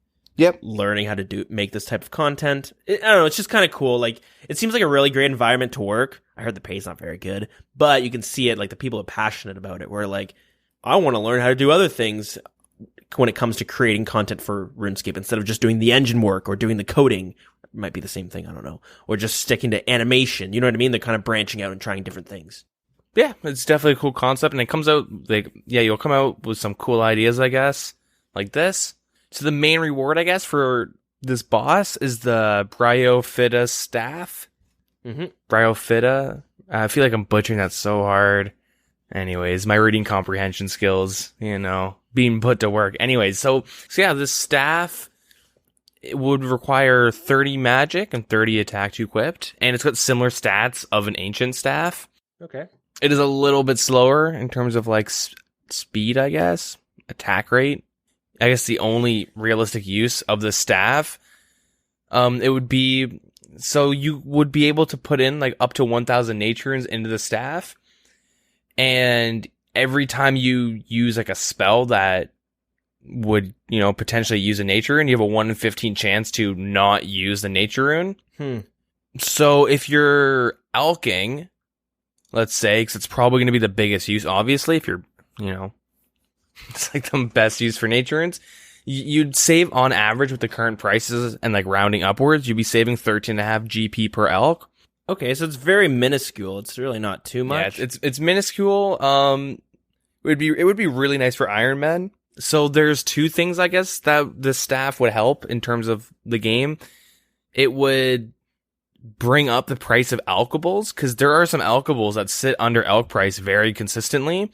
learning how to make this type of content. I don't know. It's just kind of cool. Like, it seems like a really great environment to work. I heard the pay's not very good, but you can see it. Like, the people are passionate about it. Where, like, I want to learn how to do other things when it comes to creating content for RuneScape instead of just doing the engine work or doing the coding. It might be the same thing. I don't know. Or just sticking to animation. You know what I mean? They're kind of branching out and trying different things. Yeah, it's definitely a cool concept, and it comes out, like, yeah, you'll come out with some cool ideas, I guess, like this. So the main reward, I guess, for this boss is the Bryophyta staff. Mm-hmm. Bryophyta. I feel like I'm butchering that so hard. Anyways, my reading comprehension skills, you know, being put to work. Anyways, so yeah, this staff, it would require 30 magic and 30 attack to equipped, and it's got similar stats of an ancient staff. Okay. It is a little bit slower in terms of, like, speed, I guess. Attack rate. I guess the only realistic use of the staff, it would be, so you would be able to put in, like, up to 1,000 nature runes into the staff, and every time you use, like, a spell that would, you know, potentially use a nature rune, you have a 1 in 15 chance to not use the nature rune. So if you're alking, let's say, because it's probably going to be the biggest use, obviously, if you're, you know, it's like the best use for nature runes. You'd save on average with the current prices and, like, rounding upwards, you'd be saving 13.5 GP per elk. Okay, so it's very minuscule. It's really not too much. Yeah, it's minuscule. It would be really nice for Iron Men. So there's two things, I guess, that the staff would help in terms of the game. It would bring up the price of alkables, because there are some alkables that sit under elk price very consistently,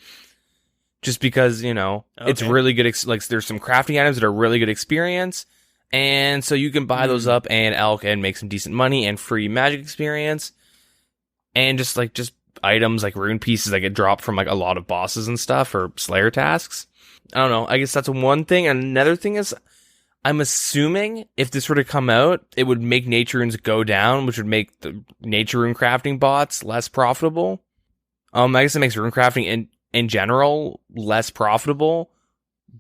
just because, you know, it's really good. Like, there's some crafting items that are really good experience, and so you can buy those up and elk and make some decent money and free magic experience, and just items like rune pieces that get dropped from, like, a lot of bosses and stuff, or Slayer tasks. I don't know. I guess that's one thing. And another thing is, I'm assuming if this were to come out, it would make nature runes go down, which would make the nature rune crafting bots less profitable. I guess it makes rune crafting in general less profitable,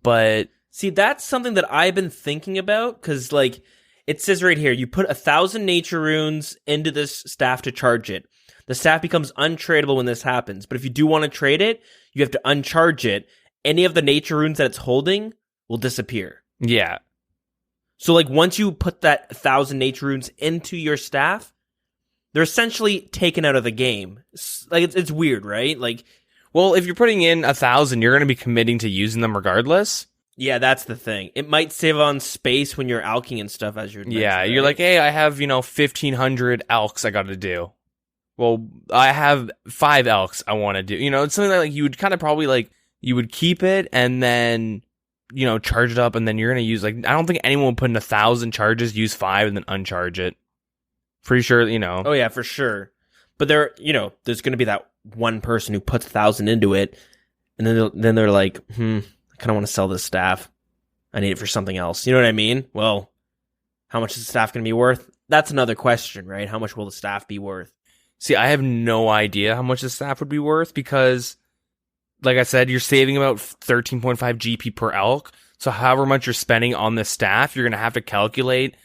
but See, that's something that I've been thinking about, because, like, it says right here, you put 1,000 nature runes into this staff to charge it. The staff becomes untradeable when this happens, but if you do want to trade it, you have to uncharge it. Any of the nature runes that it's holding will disappear. Yeah. So, like, once you put that 1,000 nature runes into your staff, they're essentially taken out of the game. It's weird, right? Like, well, if you're putting in 1,000, you're going to be committing to using them regardless. Yeah, that's the thing. It might save on space when you're alking and stuff, as you're Yeah, right? you're like, hey, I have, 1,500 alks I got to do. Well, I have 5 elks I want to do. It's something that, like, you would kind of probably, like, you would keep it and then, charge it up, and then you're going to use, like, I don't think anyone would put in 1,000 charges, use 5, and then uncharge it. Pretty sure, Oh, yeah, for sure. But there's going to be that one person who puts 1,000 into it, and then they're like, I kind of want to sell this staff. I need it for something else. You know what I mean? Well, how much is the staff going to be worth? That's another question, right? How much will the staff be worth? See, I have no idea how much the staff would be worth because, like I said, you're saving about 13.5 GP per elk. So however much you're spending on the staff, you're going to have to calculate,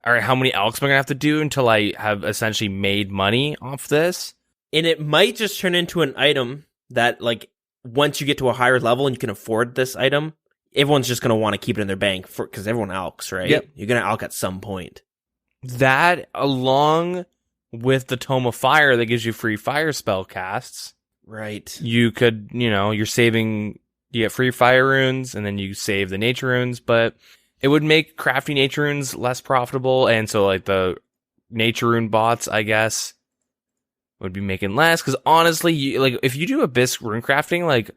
all right, how many elks am I going to have to do until I have essentially made money off this? And it might just turn into an item that, like, once you get to a higher level and you can afford this item, everyone's just going to want to keep it in their bank because everyone alks, right? Yep. You're going to alk at some point. That, along with the Tome of Fire that gives you free fire spell casts. Right. You could, you're saving, you get free fire runes, and then you save the nature runes, but it would make crafting nature runes less profitable, and so, like, the nature rune bots, I guess, would be making less, because honestly, if you do Abyss rune crafting, like,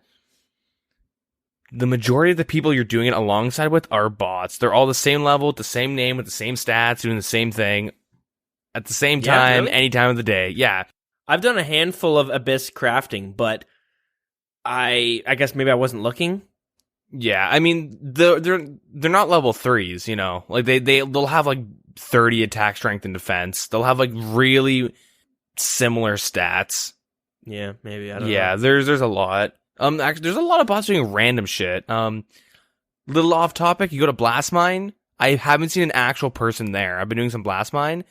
the majority of the people you're doing it alongside with are bots. They're all the same level, with the same name, with the same stats, doing the same thing, at the same time, really? any time of the day. Yeah. I've done a handful of Abyss crafting, but I guess maybe I wasn't looking. Yeah, I mean, they're not level 3s, Like, they'll have, like, 30 attack, strength, and defense. They'll have, like, really similar stats. Yeah, maybe. I don't know. Yeah, there's a lot. Actually, there's a lot of bots doing random shit. Little off topic, you go to Blast Mine. I haven't seen an actual person there. I've been doing some Blast Mine.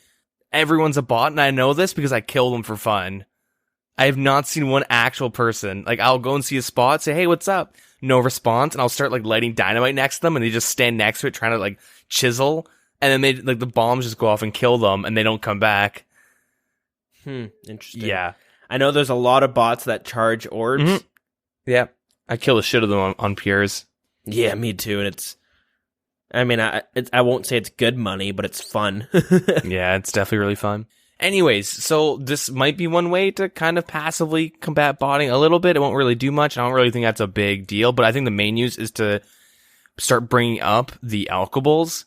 Everyone's a bot, and I know this because I kill them for fun. I have not seen one actual person. Like, I'll go and see a spot, say, hey, what's up? No response, and I'll start, like, lighting dynamite next to them, and they just stand next to it trying to, like, chisel, and then they, like, the bombs just go off and kill them, and they don't come back. Interesting. Yeah. I know there's a lot of bots that charge orbs. Mm-hmm. Yeah. I kill the shit of them on Pures. Yeah, me too, and I won't say it's good money, but it's fun. Yeah, it's definitely really fun. Anyways, so this might be one way to kind of passively combat botting a little bit. It won't really do much. I don't really think that's a big deal, but I think the main use is to start bringing up the alkables.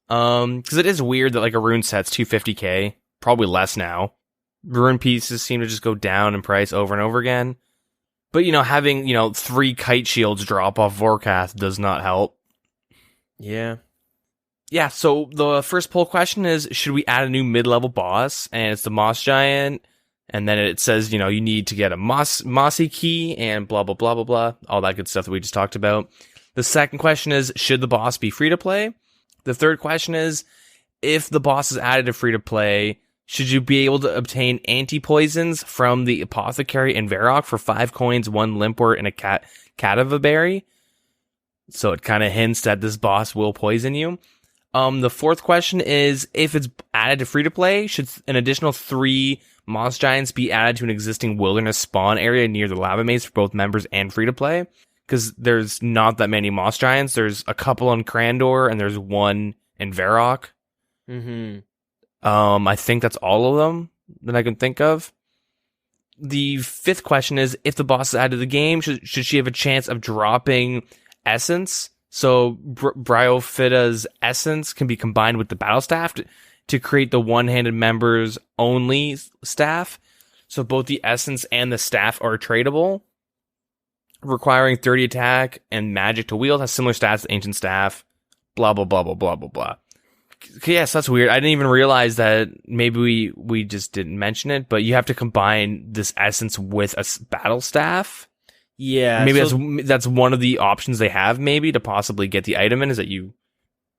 Because it is weird that, like, a rune set's 250k, probably less now. Rune pieces seem to just go down in price over and over again. But, having, 3 kite shields drop off Vorkath does not help. Yeah. Yeah, so the first poll question is, should we add a new mid-level boss? And it's the Moss Giant, and then it says, you need to get a Mossy key, and blah, blah, blah, blah, blah, all that good stuff that we just talked about. The second question is, should the boss be free-to-play? The third question is, if the boss is added to free-to-play, should you be able to obtain anti-poisons from the Apothecary and Varrock for 5 coins, 1 Limpwort, and a Cadaver Berry? So it kind of hints that this boss will poison you. The fourth question is, if it's added to free-to-play, should an additional 3 Moss Giants be added to an existing wilderness spawn area near the lava maze for both members and free-to-play? Because there's not that many Moss Giants. There's a couple on Crandor, and there's 1 in Varrock. Mm-hmm. I think that's all of them that I can think of. The fifth question is, if the boss is added to the game, should she have a chance of dropping essence? So Bryophyta's essence can be combined with the battle staff to create the one-handed members only staff. So both the essence and the staff are tradable, requiring 30 attack and magic to wield, has similar stats to ancient staff, blah, blah, blah, blah, blah, blah, blah. Yes, that's weird. I didn't even realize that. Maybe we just didn't mention it, but you have to combine this essence with a battle staff. Yeah. Maybe that's one of the options they have, maybe, to possibly get the item in, is that you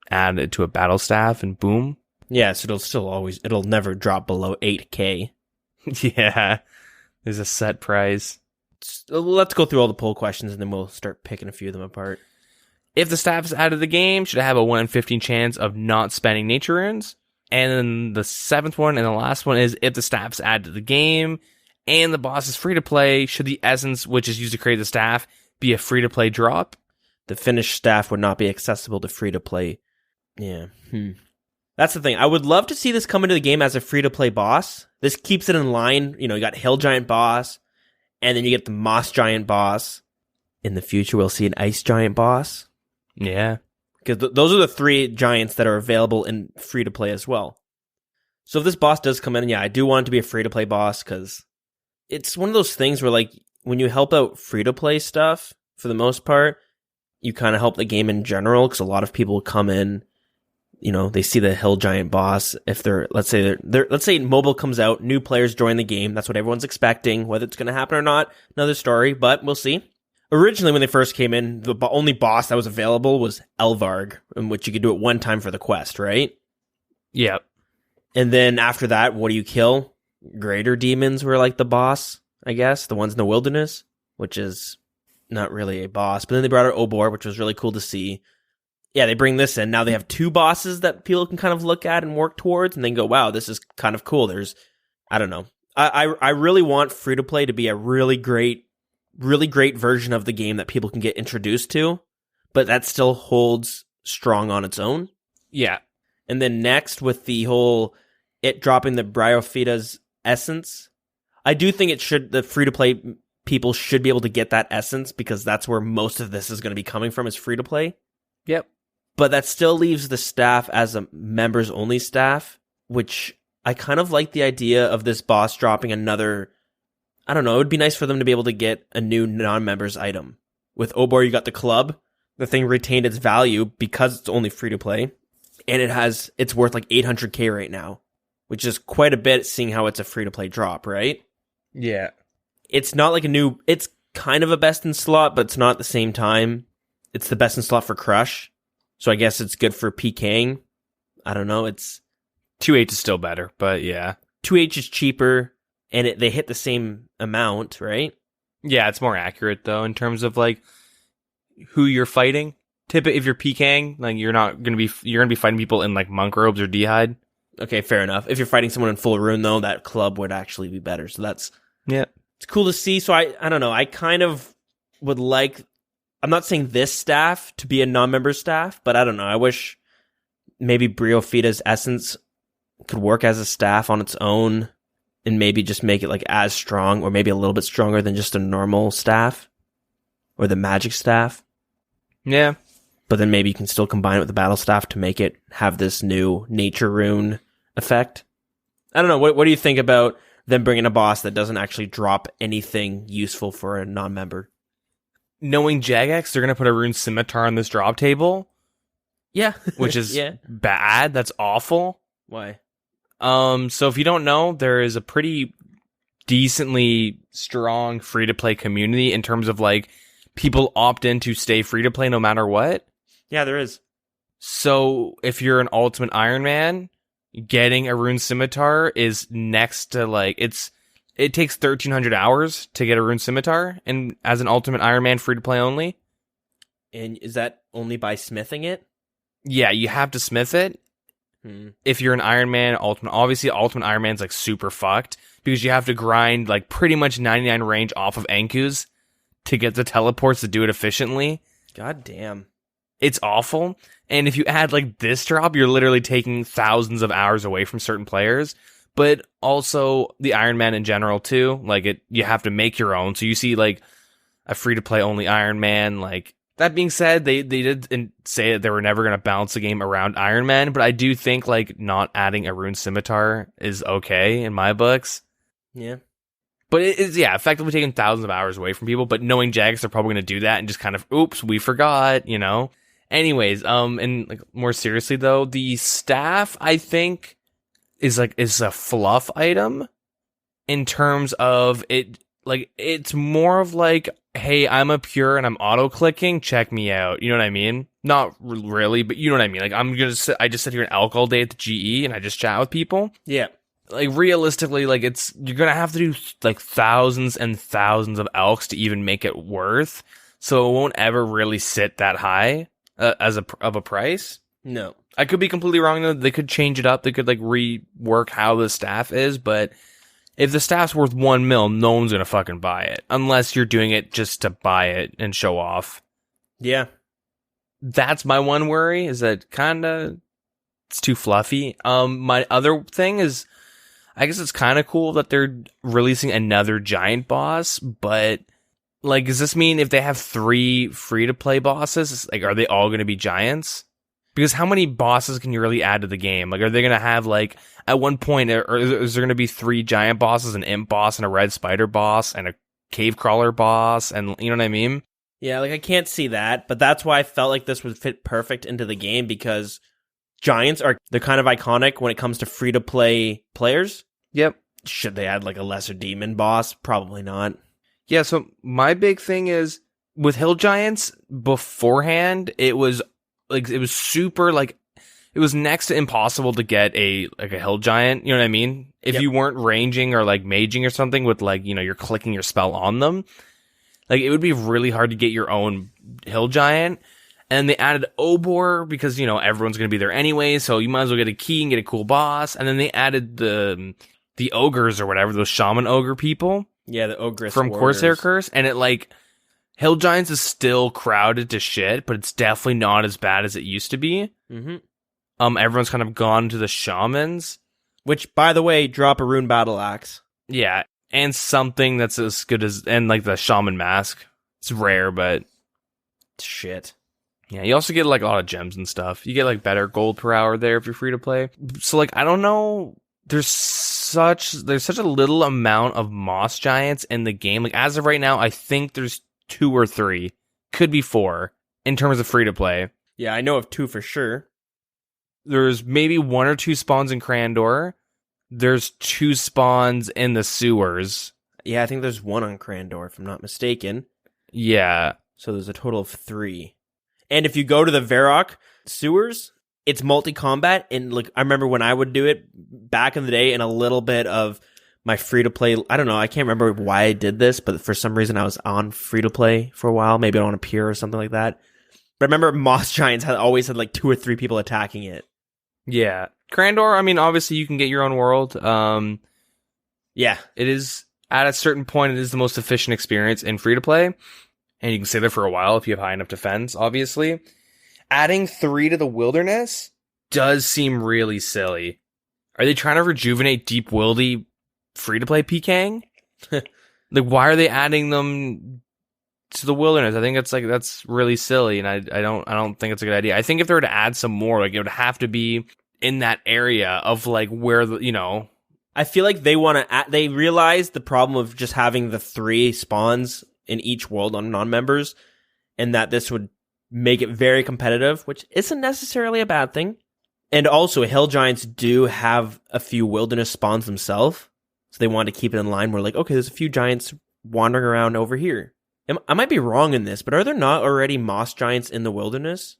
add it to a battle staff and boom. Yeah, so it'll never drop below 8K. Yeah. There's a set price. Let's go through all the poll questions and then we'll start picking a few of them apart. If the staff is out of the game, should it have a 1 in 15 chance of not spending nature runes? And then the 7th one and the last one is, if the staff is added to the game and the boss is free to play, should the essence, which is used to create the staff, be a free to play drop? The finished staff would not be accessible to free to play. Yeah. That's the thing. I would love to see this come into the game as a free to play boss. This keeps it in line. You got Hill Giant boss, and then you get the Moss Giant boss. In the future, we'll see an Ice Giant boss. Yeah. Because those are the 3 giants that are available in free to play as well. So if this boss does come in, yeah, I do want it to be a free to play boss, because it's one of those things where, like, when you help out free to play stuff, for the most part, you kind of help the game in general, because a lot of people come in, they see the Hill Giant boss. If let's say mobile comes out, new players join the game. That's what everyone's expecting. Whether it's going to happen or not, another story, but we'll see. Originally, when they first came in, the only boss that was available was Elvarg, in which you could do it one time for the quest, right? Yep. And then after that, what do you kill? Greater demons were like the boss, I guess. The ones in the wilderness, which is not really a boss. But then they brought out Obor, which was really cool to see. Yeah, they bring this in. Now they have 2 bosses that people can kind of look at and work towards, and then go, wow, this is kind of cool. I don't know. I really want free-to-play to be a really great version of the game that people can get introduced to, but that still holds strong on its own. Yeah. And then next, with the whole it dropping the Bryophyta's essence, I do think the free-to-play people should be able to get that essence, because that's where most of this is going to be coming from, is free-to-play. Yep. But that still leaves the staff as a members-only staff, which I kind of like the idea of this boss dropping another. I don't know, it would be nice for them to be able to get a new non-members item. With Obor, you got the club. The thing retained its value because it's only free-to-play. And it's worth like 800k right now, which is quite a bit, seeing how it's a free-to-play drop, right? Yeah. It's not like it's kind of a best in slot, but it's not at the same time. It's the best in slot for Crush. So I guess it's good for PKing. I don't know, 2H is still better, but yeah. 2H is cheaper. And they hit the same amount, right? Yeah, it's more accurate, though, in terms of, like, who you're fighting. Typically, if you're PKing, like, you're going to be fighting people in, like, monk robes or D'hide. Okay, fair enough. If you're fighting someone in full rune, though, that club would actually be better. So it's cool to see. So I don't know. I kind of would like, I'm not saying this staff to be a non-member staff, but I don't know. I wish maybe Bryophyta's essence could work as a staff on its own, and maybe just make it like as strong, or maybe a little bit stronger than just a normal staff or the magic staff. Yeah. But then maybe you can still combine it with the battle staff to make it have this new nature rune effect. I don't know. What do you think about them bringing a boss that doesn't actually drop anything useful for a non-member? Knowing Jagex, they're going to put a rune scimitar on this drop table. Yeah. Which is bad. That's awful. Why? So if you don't know, there is a pretty decently strong free-to-play community in terms of, like, people opt in to stay free-to-play no matter what. Yeah, there is. So if you're an Ultimate Iron Man, getting a Rune Scimitar is next to, like, it takes 1,300 hours to get a Rune Scimitar, and as an Ultimate Iron Man free-to-play only. And is that only by smithing it? Yeah, you have to smith it. If you're an Iron Man, obviously Ultimate Iron Man's like super fucked, because you have to grind like pretty much 99 range off of Anku's to get the teleports to do it efficiently. God damn. It's awful. And if you add like this drop, you're literally taking thousands of hours away from certain players. But also the Iron Man in general too. Like you have to make your own. So you see like a free to play only Iron Man, like. That being said, they did say that they were never going to balance the game around Iron Man, but I do think like not adding a Rune Scimitar is okay in my books. Yeah. But it is, effectively taking thousands of hours away from people, but knowing Jagex, they're probably going to do that and just kind of, oops, we forgot, you know? Anyways, and like more seriously though, the staff, I think, is a fluff item in terms of it Like, it's more of like, hey, I'm a pure and I'm auto-clicking, check me out. You know what I mean? Not really, but you know what I mean? Like, I just sit here and alk all day at the GE and I just chat with people. Yeah. Like, realistically, like, you're gonna have to do, like, thousands and thousands of alks to even make it worth, so it won't ever really sit that high of a price. No. I could be completely wrong, though. They could change it up. They could, like, rework how the staff is, but if the staff's worth $1 million, no one's gonna fucking buy it. Unless you're doing it just to buy it and show off. Yeah. That's my one worry, is that it's too fluffy. My other thing is, I guess it's kind of cool that they're releasing another giant boss, but, like, does this mean if they have 3 free-to-play bosses, like, are they all gonna be giants? Because how many bosses can you really add to the game? Like, are they going to have, like, at one point, or is there going to be 3 giant bosses, an imp boss, and a red spider boss, and a cave crawler boss, and you know what I mean? Yeah, like, I can't see that, but that's why I felt like this would fit perfect into the game, because giants they're kind of iconic when it comes to free-to-play players. Yep. Should they add, like, a lesser demon boss? Probably not. Yeah, so my big thing is, with hill giants, beforehand, it was super, like, it was next to impossible to get a hill giant, you know what I mean? If you weren't ranging or, like, maging or something with, like, you know, you're clicking your spell on them, like, it would be really hard to get your own hill giant. And they added Obor because, you know, everyone's going to be there anyway, so you might as well get a key and get a cool boss. And then they added the ogres or whatever, those shaman ogre people. Yeah, the ogress from warriors. Corsair Curse, and it, like, Hill Giants is still crowded to shit, but it's definitely not as bad as it used to be. Mm-hmm. Everyone's kind of gone to the shamans. Which, by the way, drop a rune battle axe. Yeah, and something that's as good as, and like the shaman mask. It's rare, but shit. Yeah, you also get like a lot of gems and stuff. You get like better gold per hour there if you're free to play. So like, I don't know. There's such a little amount of moss giants in the game. Like, as of right now, I think there's 2 or 3, could be 4 in terms of free to play. Yeah, I know of 2 for sure. There's maybe 1 or 2 spawns in Crandor. There's 2 spawns in the sewers. Yeah, I think there's 1 on Crandor, if I'm not mistaken. Yeah. So there's a total of 3. And if you go to the Varrock sewers, it's multi-combat. And like, I remember when I would do it back in the day, and a little bit of my free-to-play, I don't know, I can't remember why I did this, but for some reason I was on free-to-play for a while, maybe on a pier or something like that. But I remember Moss Giants always had like 2 or 3 people attacking it. Yeah. Crandor, I mean, obviously you can get your own world. Yeah. It is, at a certain point, it is the most efficient experience in free-to-play. And you can stay there for a while if you have high enough defense, obviously. Adding 3 to the wilderness does seem really silly. Are they trying to rejuvenate Deep Wildy free-to-play PKing? Like, why are they adding them to the wilderness? I think that's really silly, and I don't think it's a good idea. I think if they were to add some more, like, it would have to be in that area of like where the, you know. I feel like they realized the problem of just having the 3 spawns in each world on non-members, and that this would make it very competitive, which isn't necessarily a bad thing. And also, Hill Giants do have a few wilderness spawns themselves, so they wanted to keep it in line. We're like, okay, there's a few giants wandering around over here. I might be wrong in this, but are there not already moss giants in the wilderness?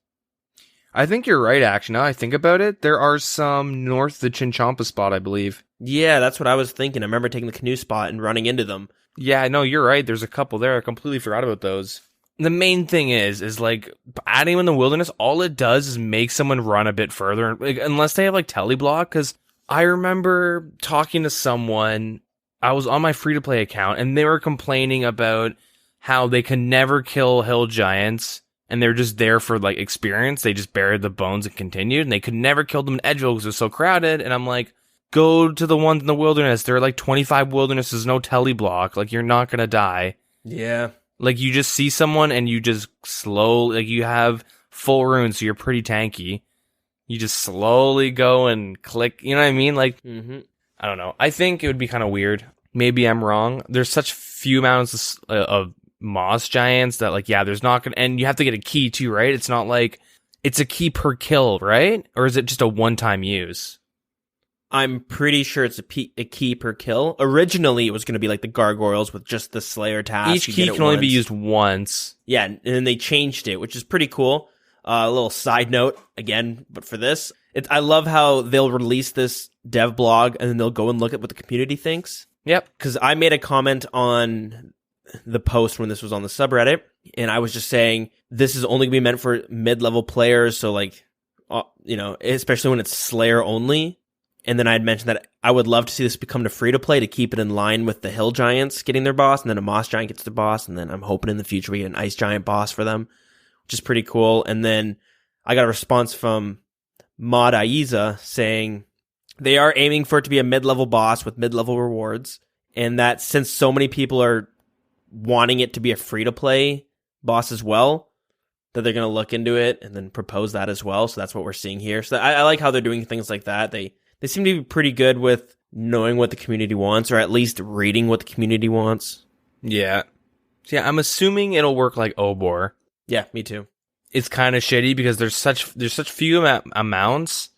I think you're right, actually. Now I think about it, there are some north of the Chinchompa spot, I believe. Yeah, that's what I was thinking. I remember taking the canoe spot and running into them. Yeah, no, you're right. There's a couple there. I completely forgot about those. The main thing is like, adding them in the wilderness, all it does is make someone run a bit further, like, unless they have like teleblock. Because I remember talking to someone, I was on my free-to-play account, and they were complaining about how they can never kill hill giants, and they're just there for like experience. They just buried the bones and continued, and they could never kill them in Edgeville because it was so crowded. And I'm like, go to the ones in the wilderness. There are like 25 wildernesses, no teleblock. Like, you're not gonna die. Yeah. Like, you just see someone and you just like, you have full runes, so you're pretty tanky. You just slowly go and click, you know what I mean? Like, I don't know. I think it would be kind of weird. Maybe I'm wrong. There's such few amounts of moss giants that, like, yeah, there's not gonna, and you have to get a key too, right? It's not like, it's a key per kill, right? Or is it just a one-time use? I'm pretty sure it's a key per kill. Originally, it was going to be like the gargoyles with just the Slayer task. Each key can only be used once. Yeah, and then they changed it, which is pretty cool. A little side note, again, but for this, I love how they'll release this dev blog and then they'll go and look at what the community thinks. Yep. Because I made a comment on the post when this was on the subreddit, and I was just saying, this is only going to be meant for mid-level players, so like, especially when it's Slayer only. And then I had mentioned that I would love to see this become to free-to-play to keep it in line with the Hill Giants getting their boss, and then a Moss Giant gets their boss, and then I'm hoping in the future we get an Ice Giant boss for them, which is pretty cool. And then I got a response from Mod Aiza saying they are aiming for it to be a mid-level boss with mid-level rewards, and that since so many people are wanting it to be a free-to-play boss as well, that they're going to look into it and then propose that as well. So that's what we're seeing here. So I like how they're doing things like that. They seem to be pretty good with knowing what the community wants, or at least reading what the community wants. Yeah. So yeah, I'm assuming it'll work like Obor. Yeah, me too. It's kind of shitty because there's such few amounts,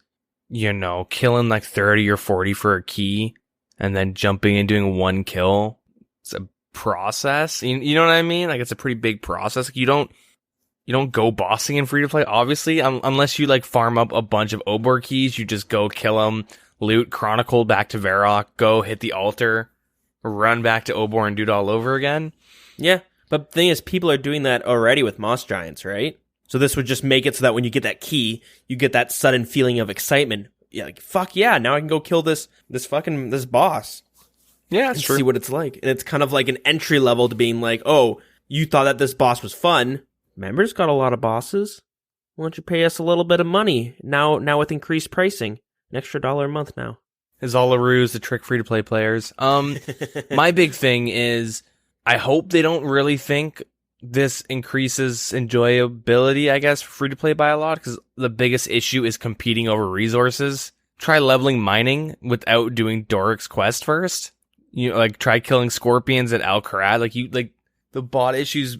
killing like 30 or 40 for a key and then jumping and doing one kill. It's a process. You know what I mean? Like, it's a pretty big process. Like, you don't go bossing in free to play, obviously, unless you like farm up a bunch of Obor keys. You just go kill them, loot, chronicle back to Varrock, go hit the altar, run back to Obor and do it all over again. Yeah, but the thing is, people are doing that already with Moss Giants, right? So this would just make it so that when you get that key, you get that sudden feeling of excitement. Yeah, like, fuck yeah, now I can go kill this boss. Yeah, that's true. See what it's like. And it's kind of like an entry level to being like, oh, you thought that this boss was fun. Members got a lot of bosses. Why don't you pay us a little bit of money now with increased pricing? An extra $1 a month now. It's all a ruse to trick free-to-play players. My big thing is, I hope they don't really think this increases enjoyability, I guess, for free-to-play by a lot, because the biggest issue is competing over resources. Try leveling mining without doing Doric's quest first. Try killing scorpions at Al Kharat. The bot issues...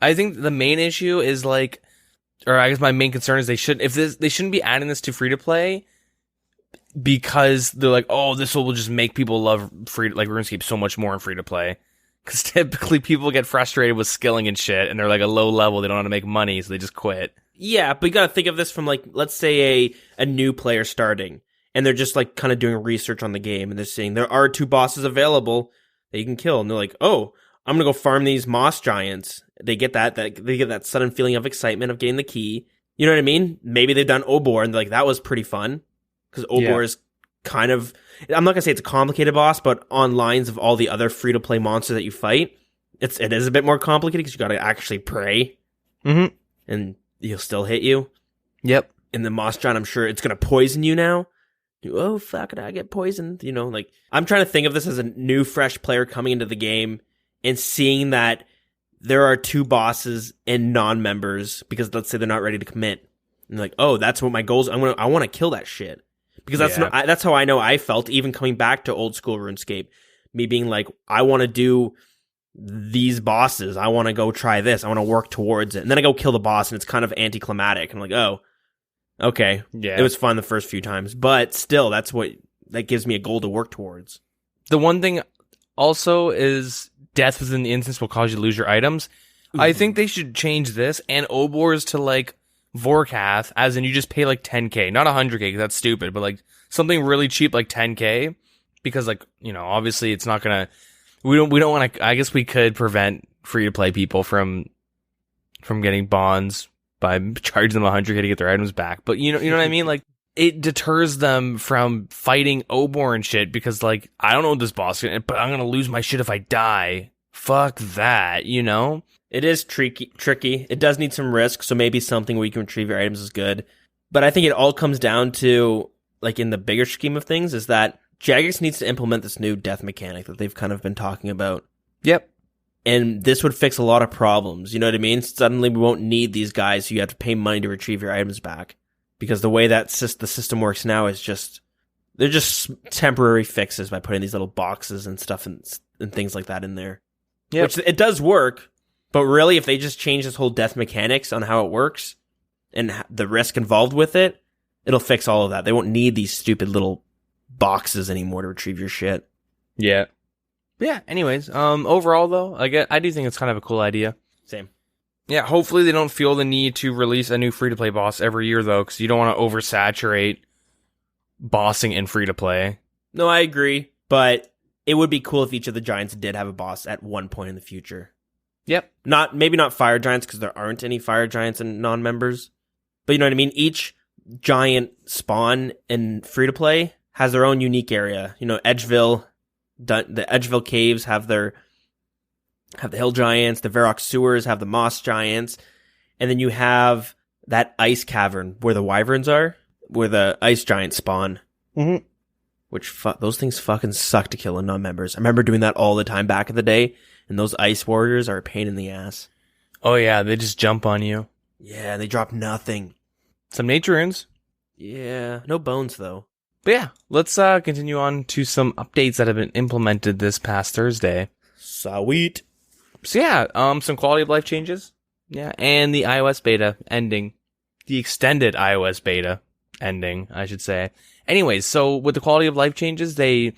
I think the main issue is or I guess my main concern is they shouldn't be adding this to free to play because they're like, oh, this will just make people love RuneScape so much more in free to play. Because typically people get frustrated with skilling and shit, and they're like a low level, they don't know how to make money, so they just quit. Yeah, but you gotta think of this from let's say a new player starting, and they're just kind of doing research on the game, and they're saying there are 2 bosses available that you can kill, and they're like, oh, I'm gonna go farm these Moss Giants. They get that sudden feeling of excitement of getting the key. You know what I mean? Maybe they've done Obor and they're like, that was pretty fun. Because Obor is kind of, I'm not gonna say it's a complicated boss, but on lines of all the other free to play monsters that you fight, it is a bit more complicated because you gotta actually pray. Mm-hmm. And he'll still hit you. Yep. And the Moss Giant, I'm sure it's gonna poison you now. Oh fuck, I get poisoned. I'm trying to think of this as a new fresh player coming into the game and seeing that there are 2 bosses and non-members because let's say they're not ready to commit. And like, oh, that's what my goals. I want to kill that shit because that's how I know I felt even coming back to old school RuneScape. Me being like, I want to do these bosses. I want to go try this. I want to work towards it. And then I go kill the boss and it's kind of anticlimactic. I'm like, oh, okay. Yeah. It was fun the first few times, but still that gives me a goal to work towards. The one thing also is death within the instance will cause you to lose your items. Mm-hmm. I think they should change this and Obor's to Vorkath, as in you just pay 10k, not 100k because that's stupid, but something really cheap 10k, because obviously it's not gonna. We don't want to. I guess we could prevent free to play people from getting bonds by charging them 100k to get their items back. But you know what I mean? It deters them from fighting Obor and shit because I don't know what this boss is, but I'm gonna lose my shit if I die. Fuck that, It is tricky. It does need some risk, so maybe something where you can retrieve your items is good. But I think it all comes down to, in the bigger scheme of things, is that Jagex needs to implement this new death mechanic that they've kind of been talking about. Yep. And this would fix a lot of problems, you know what I mean? Suddenly we won't need these guys who you have to pay money to retrieve your items back. Because the way that the system works now is they're just temporary fixes by putting these little boxes and stuff and things like that in there. Yep. Which it does work, but really if they just change this whole death mechanics on how it works and the risk involved with it, it'll fix all of that. They won't need these stupid little boxes anymore to retrieve your shit. Yeah. But yeah, anyways, overall though, I do think it's kind of a cool idea. Same. Yeah, hopefully they don't feel the need to release a new free-to-play boss every year though, because you don't want to oversaturate bossing in free-to-play. No, I agree, but it would be cool if each of the giants did have a boss at one point in the future. Yep. Maybe not fire giants, because there aren't any fire giants and non-members. But you know what I mean? Each giant spawn in free-to-play has their own unique area. You know, Edgeville, the Edgeville caves have the hill giants, the Varrock sewers have the moss giants, and then you have that ice cavern where the wyverns are, where the ice giants spawn. Mm-hmm. Which, those things fucking suck to kill in non-members. I remember doing that all the time back in the day, and those ice warriors are a pain in the ass. Oh yeah, they just jump on you. Yeah, they drop nothing. Some nature runes. Yeah, no bones though. But yeah, let's continue on to some updates that have been implemented this past Thursday. Sweet. So yeah, some quality of life changes. Yeah, and the iOS beta ending. The extended iOS beta ending, I should say. Anyways, so with the quality of life changes, they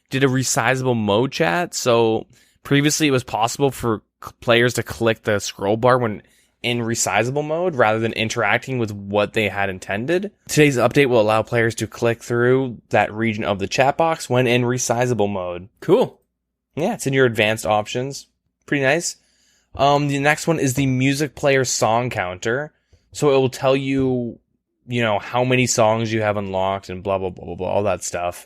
did a resizable mode chat. So previously it was possible for players to click the scroll bar when in resizable mode rather than interacting with what they had intended. Today's update will allow players to click through that region of the chat box when in resizable mode. Cool. Yeah, it's in your advanced options. Pretty nice. The next one is the music player song counter. So it will tell you, how many songs you have unlocked and blah, blah, blah, blah, blah, all that stuff.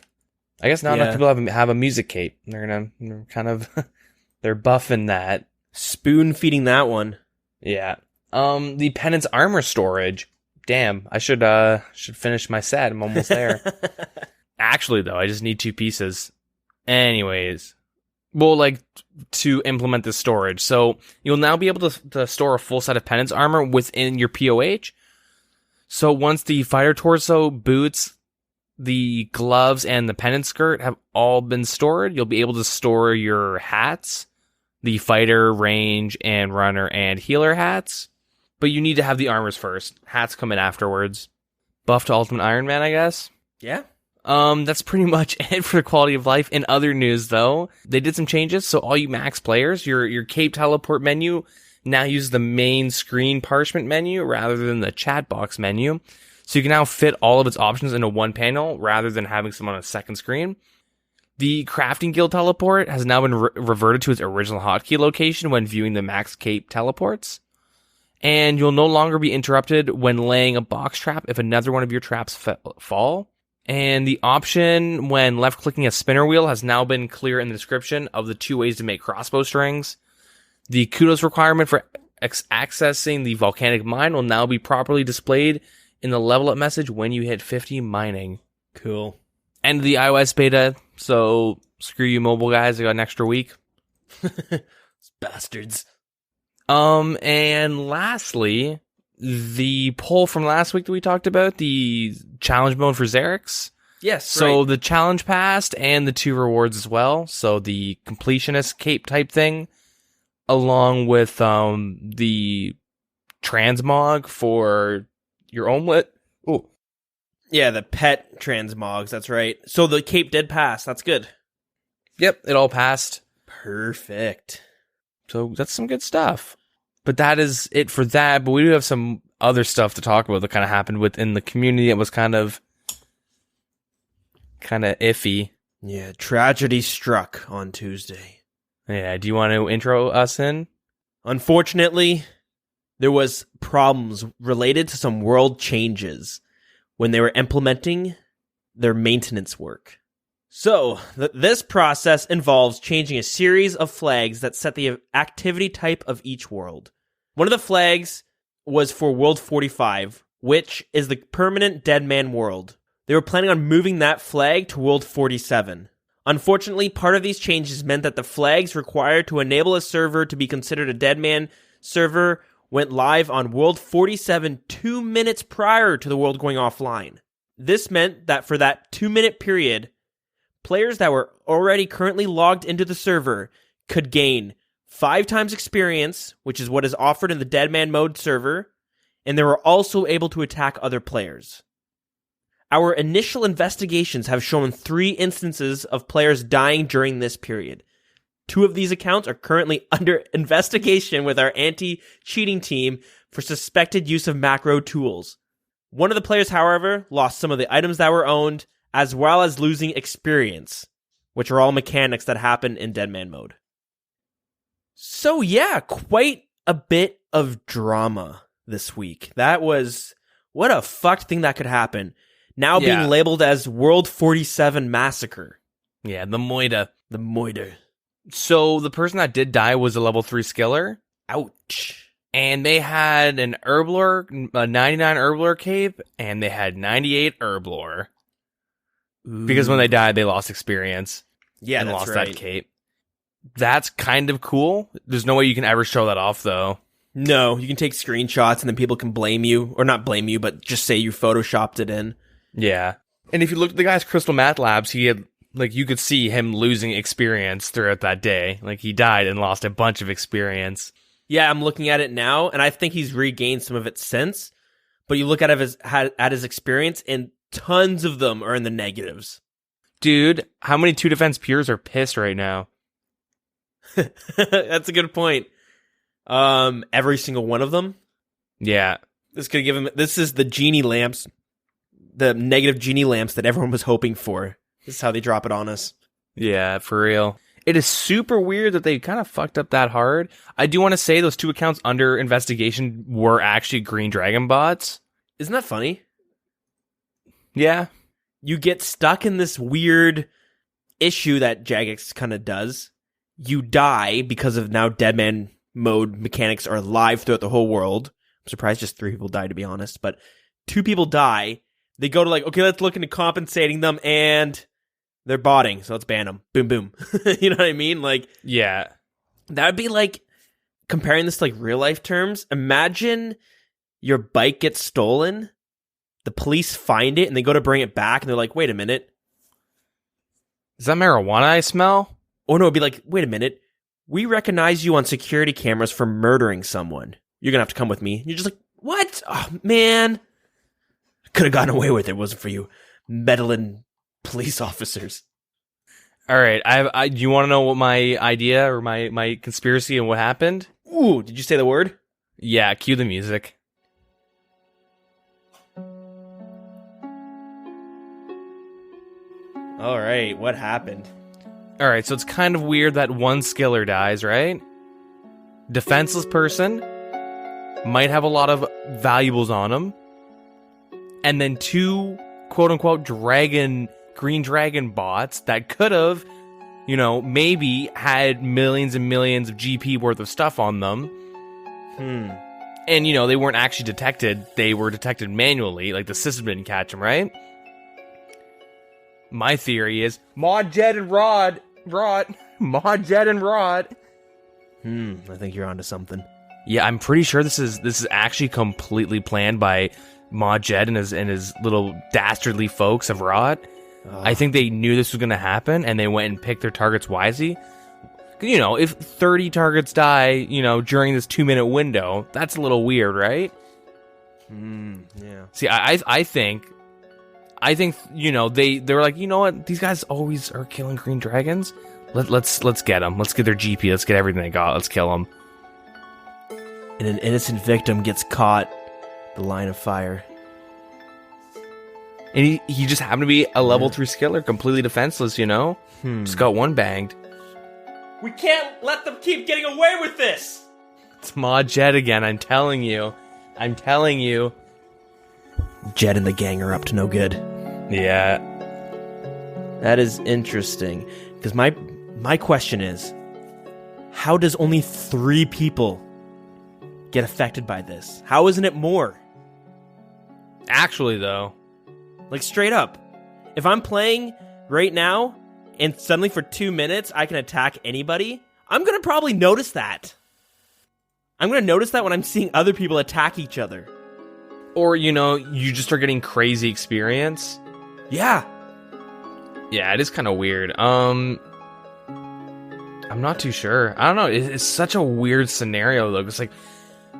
I guess not enough people have a music cape. They're they're buffing that. Spoon feeding that one. Yeah. The penance armor storage. Damn, I should finish my set. I'm almost there. Actually, though, I just need 2 pieces. Anyways. Well, to implement this storage. So, you'll now be able to store a full set of penance armor within your POH. So, once the fighter torso, boots, the gloves, and the penance skirt have all been stored, you'll be able to store your hats, the fighter, range, and runner, and healer hats. But you need to have the armors first. Hats come in afterwards. Buff to Ultimate Iron Man, I guess. Yeah. That's pretty much it for the quality of life. In other news, though, they did some changes. So all you max players, your cape teleport menu now uses the main screen parchment menu rather than the chat box menu. So you can now fit all of its options into one panel rather than having some on a second screen. The crafting guild teleport has now been reverted to its original hotkey location when viewing the max cape teleports. And you'll no longer be interrupted when laying a box trap if another one of your traps fall. And the option when left-clicking a spinner wheel has now been clear in the description of the 2 ways to make crossbow strings. The kudos requirement for accessing the volcanic mine will now be properly displayed in the level up message when you hit 50 mining. Cool. End of the iOS beta, so screw you mobile guys, I got an extra week. Bastards. And lastly, the poll from last week that we talked about, the challenge mode for Xerix. Yes, so right. The challenge passed and the 2 rewards as well. So the completionist cape type thing, along with the transmog for your omelet. Oh, yeah, the pet transmogs. That's right. So the cape did pass. That's good. Yep, it all passed. Perfect. So that's some good stuff. But that is it for that. But we do have some other stuff to talk about that kind of happened within the community. It was kind of iffy. Yeah, tragedy struck on Tuesday. Yeah, do you want to intro us in? Unfortunately, there was problems related to some world changes when they were implementing their maintenance work. So, this process involves changing a series of flags that set the activity type of each world. One of the flags was for World 45, which is the permanent dead man world. They were planning on moving that flag to World 47. Unfortunately, part of these changes meant that the flags required to enable a server to be considered a dead man server went live on World 47 2 minutes prior to the world going offline. This meant that for that 2-minute period, players that were already currently logged into the server could gain 5 times experience, which is what is offered in the Dead Man mode server, and they were also able to attack other players. Our initial investigations have shown 3 instances of players dying during this period. 2 of these accounts are currently under investigation with our anti-cheating team for suspected use of macro tools. One of the players, however, lost some of the items that were owned, as well as losing experience, which are all mechanics that happen in Deadman mode. So yeah, quite a bit of drama this week. That was, what a fucked thing that could happen. Now being labeled as World 47 Massacre. Yeah, the Moida. The Moida. So the person that did die was a level 3 skiller. Ouch. And they had an Herblore, a 99 Herblore cape, and they had 98 Herblore. Because when they died, they lost experience. Yeah, and that's lost right. that cape. That's kind of cool. There's no way you can ever show that off, though. No, you can take screenshots and then people can blame you, or not blame you, but just say you photoshopped it in. Yeah. And if you look at the guy's Crystal Math Labs, he had, like, you could see him losing experience throughout that day. Like, he died and lost a bunch of experience. Yeah, I'm looking at it now, and I think he's regained some of it since. But you look at his experience, and tons of them are in the negatives. Dude, how many 2 defense pures are pissed right now? That's a good point. Every single one of them. Yeah. This could give him. This is the genie lamps, the negative genie lamps that everyone was hoping for. This is how they drop it on us. Yeah, for real. It is super weird that they kind of fucked up that hard. I do want to say those 2 accounts under investigation were actually Green Dragon bots. Isn't that funny? Yeah. You get stuck in this weird issue that Jagex kind of does. You die because of now Deadman mode mechanics are live throughout the whole world. I'm surprised just 3 people died, to be honest. But 2 people die. They go to like, okay, let's look into compensating them, and they're botting, so let's ban them. Boom, boom. You know what I mean? Like, yeah. That would be like, comparing this to like real life terms, imagine your bike gets stolen, the police find it, and they go to bring it back, and they're like, wait a minute. Is that marijuana I smell? Or no, it'd be like, wait a minute. We recognize you on security cameras for murdering someone. You're going to have to come with me. You're just like, what? Oh, man. Could have gotten away with it, wasn't for you meddling police officers. All right. Do you want to know what my idea or my conspiracy and what happened? Ooh, did you say the word? Yeah, cue the music. All right, what happened? All right, so it's kind of weird that one skiller dies, right? Defenseless person, might have a lot of valuables on him, and then 2 quote-unquote green dragon bots that could have, maybe had millions and millions of GP worth of stuff on them. And, they weren't actually detected. They were detected manually, like the system didn't catch them, right? My theory is Mod Jed and Rod. Mod Jed and Rod. I think you're onto something. Yeah, I'm pretty sure this is actually completely planned by Mod Jed and his little dastardly folks of Rod. I think they knew this was going to happen, and they went and picked their targets wisely. If 30 targets die, during this 2-minute window, that's a little weird, right? Yeah. See, I think they were like, you know what? These guys always are killing green dragons. Let's get them. Let's get their GP. Let's get everything they got. Let's kill them. And an innocent victim gets caught. The line of fire. And he just happened to be a level 3 skiller, completely defenseless, Just got one banged. We can't let them keep getting away with this! It's Mod Jed again, I'm telling you. Jed and the gang are up to no good. Yeah. That is interesting. Because my question is, how does only 3 people get affected by this? How isn't it more? Actually, though. Like, straight up. If I'm playing right now, and suddenly for 2 minutes I can attack anybody, I'm going to probably notice that. I'm going to notice that when I'm seeing other people attack each other. Or, you just start getting crazy experience. Yeah. Yeah, it is kind of weird. I'm not too sure. I don't know. It's such a weird scenario, though. It's like,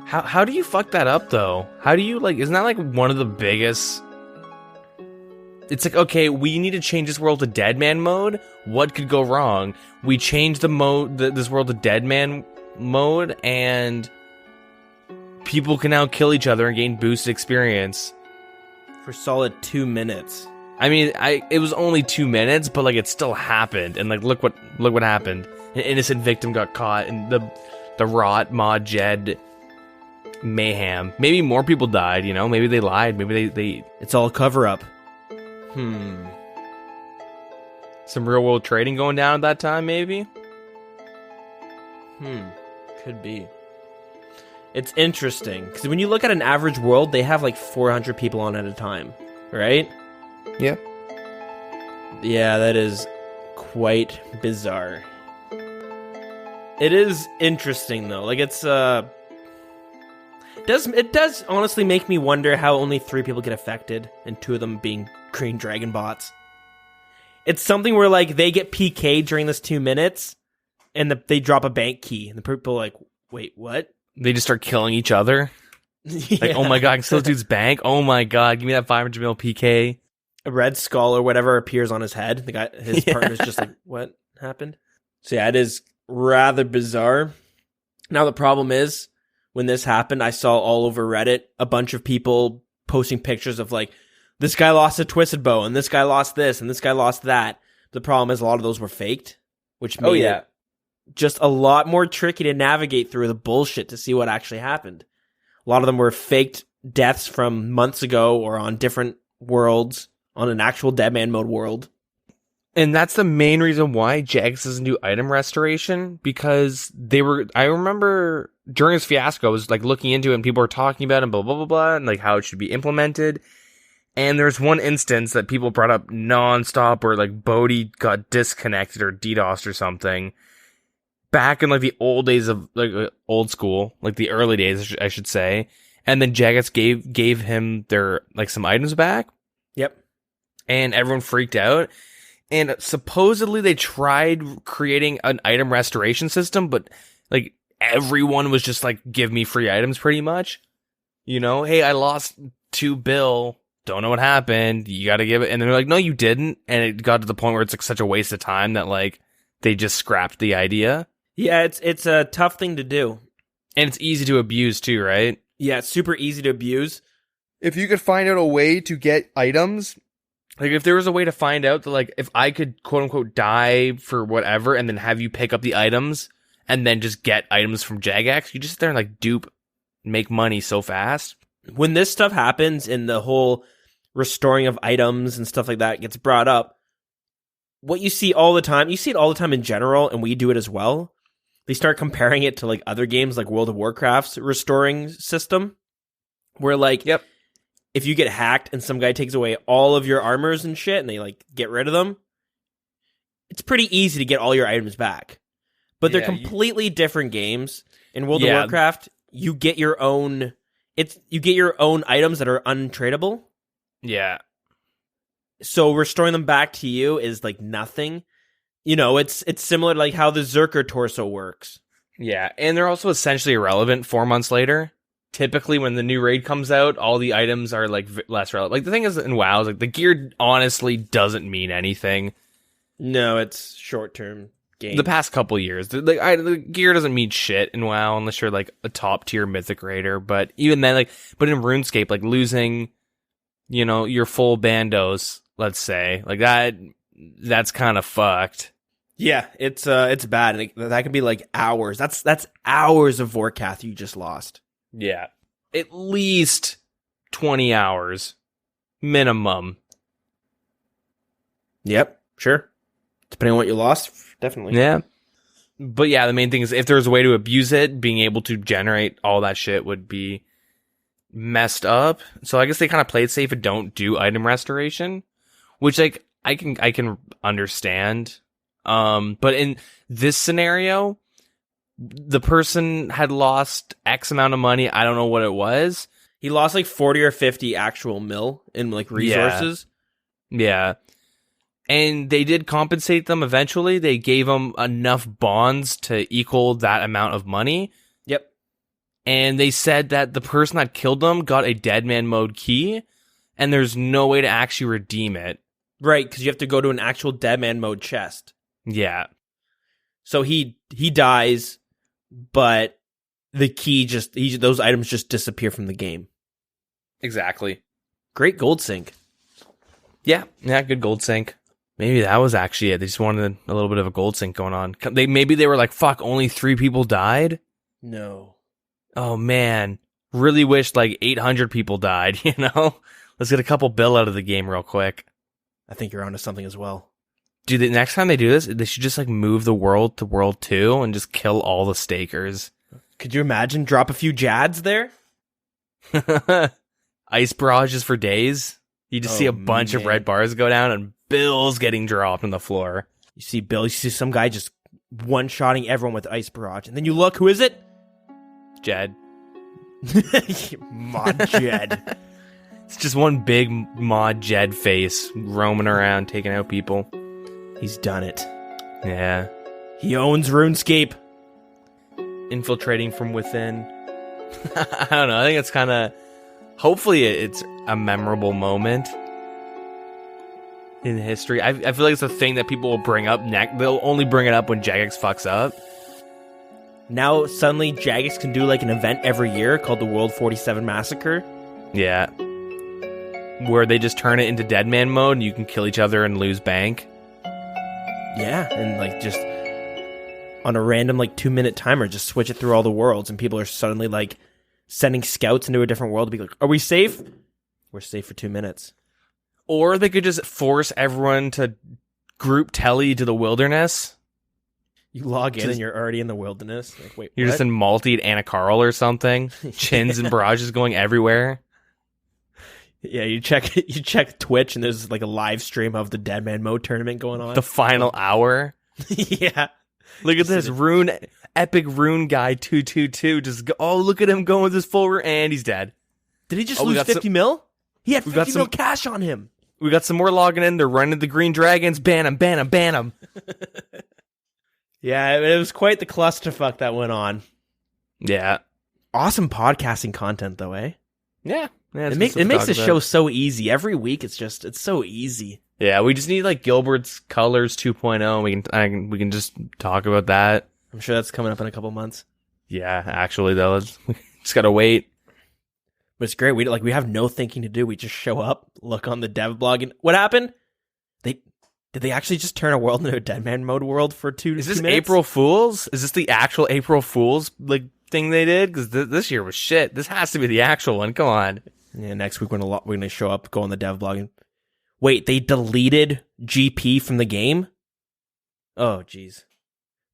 how do you fuck that up, though? How do you, isn't that, one of the biggest it's like, okay, we need to change this world to dead man mode. What could go wrong? We change the mode, this world to dead man mode, and people can now kill each other and gain boosted experience For solid 2 minutes. I mean, it was only 2 minutes, but like it still happened, and like look what happened. An innocent victim got caught in the rot mod Jed mayhem. Maybe more people died, you know? Maybe they lied. Maybe they It's all a cover-up. Some real world trading going down at that time, maybe? Could be. It's interesting, because when you look at an average world, they have like 400 people on at a time, right? Yeah. Yeah, that is quite bizarre. It is interesting, though. Like, it's, it does honestly make me wonder how only 3 people get affected, and 2 of them being green dragon bots. It's something where, like, they get PK'd during this 2 minutes, and they drop a bank key, and the people are like, wait, what? They just start killing each other. Yeah. Like, oh my god, I can steal this dude's bank? Oh my god, give me that 500 mil PK. A red skull or whatever appears on his head. The guy, his partner's just like, what happened? So yeah, it is rather bizarre. Now the problem is, when this happened, I saw all over Reddit a bunch of people posting pictures of like, this guy lost a twisted bow, and this guy lost this, and this guy lost that. The problem is a lot of those were faked, which made it just a lot more tricky to navigate through the bullshit to see what actually happened. A lot of them were faked deaths from months ago or on different worlds, on an actual Deadman mode world. And that's the main reason why Jagex doesn't do item restoration, because I remember during his fiasco, I was like looking into it and people were talking about it and blah, blah, blah, blah, and like how it should be implemented. And there's one instance that people brought up nonstop where like Bodhi got disconnected or DDoSed or something back in like the old days of like old school, like the early days, I should say. And then Jagex gave him their like some items back. Yep. And everyone freaked out. And supposedly they tried creating an item restoration system, but like everyone was just like, give me free items pretty much. You know, hey, I lost 2 bill. Don't know what happened. You got to give it. And they're like, no, you didn't. And it got to the point where it's like such a waste of time that like they just scrapped the idea. Yeah, it's a tough thing to do. And it's easy to abuse too, right? Yeah, it's super easy to abuse. If you could find out a way to get items, like if there was a way to find out that like if I could quote unquote die for whatever and then have you pick up the items and then just get items from Jagex, you just sit there and like dupe, make money so fast. When this stuff happens and the whole restoring of items and stuff like that gets brought up, what you see all the time, you see it all the time in general, and we do it as well. They start comparing it to like other games like World of Warcraft's restoring system, where like, if you get hacked and some guy takes away all of your armors and shit and they like get rid of them, it's pretty easy to get all your items back. But they're completely different games. In World of Warcraft, you get your own items that are untradeable. Yeah. So restoring them back to you is like nothing. You know, it's similar to like how the Zerker torso works. Yeah, and they're also essentially irrelevant 4 months later. Typically, when the new raid comes out, all the items are like less relevant. Like the thing is in WoW, is like the gear honestly doesn't mean anything. No, it's short-term game. The past couple years, the gear doesn't mean shit in WoW unless you're like a top tier mythic raider. But even then, like, but in RuneScape, like losing, you know, your full bandos, let's say, like that's kind of fucked. Yeah, it's bad. Like, that could be like hours. That's hours of Vorkath you just lost. Yeah, at least 20 hours minimum. Yep, sure. Depending on what you lost, definitely. Yeah. But yeah, the main thing is if there's a way to abuse it, being able to generate all that shit would be messed up. So I guess they kind of play it safe and don't do item restoration, which like I can understand. But in this scenario, the person had lost X amount of money. I don't know what it was. He lost like 40 or 50 actual mil in like resources. Yeah. And they did compensate them eventually. They gave them enough bonds to equal that amount of money. Yep. And they said that the person that killed them got a dead man mode key. and there's no way to actually redeem it. Right, because you have to go to an actual dead man mode chest. Yeah. So he dies, but the key those items just disappear from the game. Exactly. Great gold sink. Yeah, good gold sink. Maybe that was actually it. They just wanted a little bit of a gold sink going on. Maybe they were like, fuck, only 3 people died? No. Oh, man. Really wish like 800 people died, you know? Let's get a couple bill out of the game real quick. I think you're onto something as well. Dude, the next time they do this, they should just like move the world to World 2 and just kill all the stakers. Could you imagine? Drop a few Jads there? Ice barrages for days. You just see a bunch of red bars go down and bills getting dropped on the floor. You see Bill, you see some guy just one-shotting everyone with ice barrage. And then you look, who is it? Jed. Mod Jed. It's just one big Mod Jed face roaming around, taking out people. He's done it. Yeah. He owns RuneScape. Infiltrating from within. I don't know. I think it's kind of... Hopefully it's a memorable moment in history. I feel like it's a thing that people will bring up next. They'll only bring it up when Jagex fucks up. Now, suddenly, Jagex can do like an event every year called the W47 Massacre. Yeah. Where they just turn it into dead man mode and you can kill each other and lose bank. Yeah, and like just on a random like 2-minute timer, just switch it through all the worlds and people are suddenly like sending scouts into a different world to be like, are we safe? We're safe for 2 minutes. Or they could just force everyone to group telly to the wilderness. You log in and you're already in the wilderness. Like, wait, you're what? just in Malti at Anacarl or something. Chins and barrages going everywhere. Yeah, you check Twitch and there's like a live stream of the Dead Man Mode tournament going on. The final hour. Yeah. Look at this epic rune guy 222. Just look at him going with his full and he's dead. Did he just lose 50 mil? He had 50 mil some cash on him. We got some more logging in. They're running the green dragons. Ban him, ban him, ban him. Yeah, it was quite the clusterfuck that went on. Yeah. Awesome podcasting content though, eh? Yeah. It makes the show so easy. Every week it's so easy. Yeah, we just need like Gilbert's Colors 2.0 and we can just talk about that. I'm sure that's coming up in a couple months. Yeah, actually though, we just gotta wait. But it's great. We have no thinking to do. We just show up, look on the dev blog, and what happened? Did they actually just turn a world into a Dead Man Mode world for 2 minutes? Is this April Fool's? Is this the actual April Fool's like thing they did? Because this year was shit. This has to be the actual one. Come on. Yeah, next week we're gonna show up, go on the dev blog, and wait, they deleted GP from the game? Oh, jeez.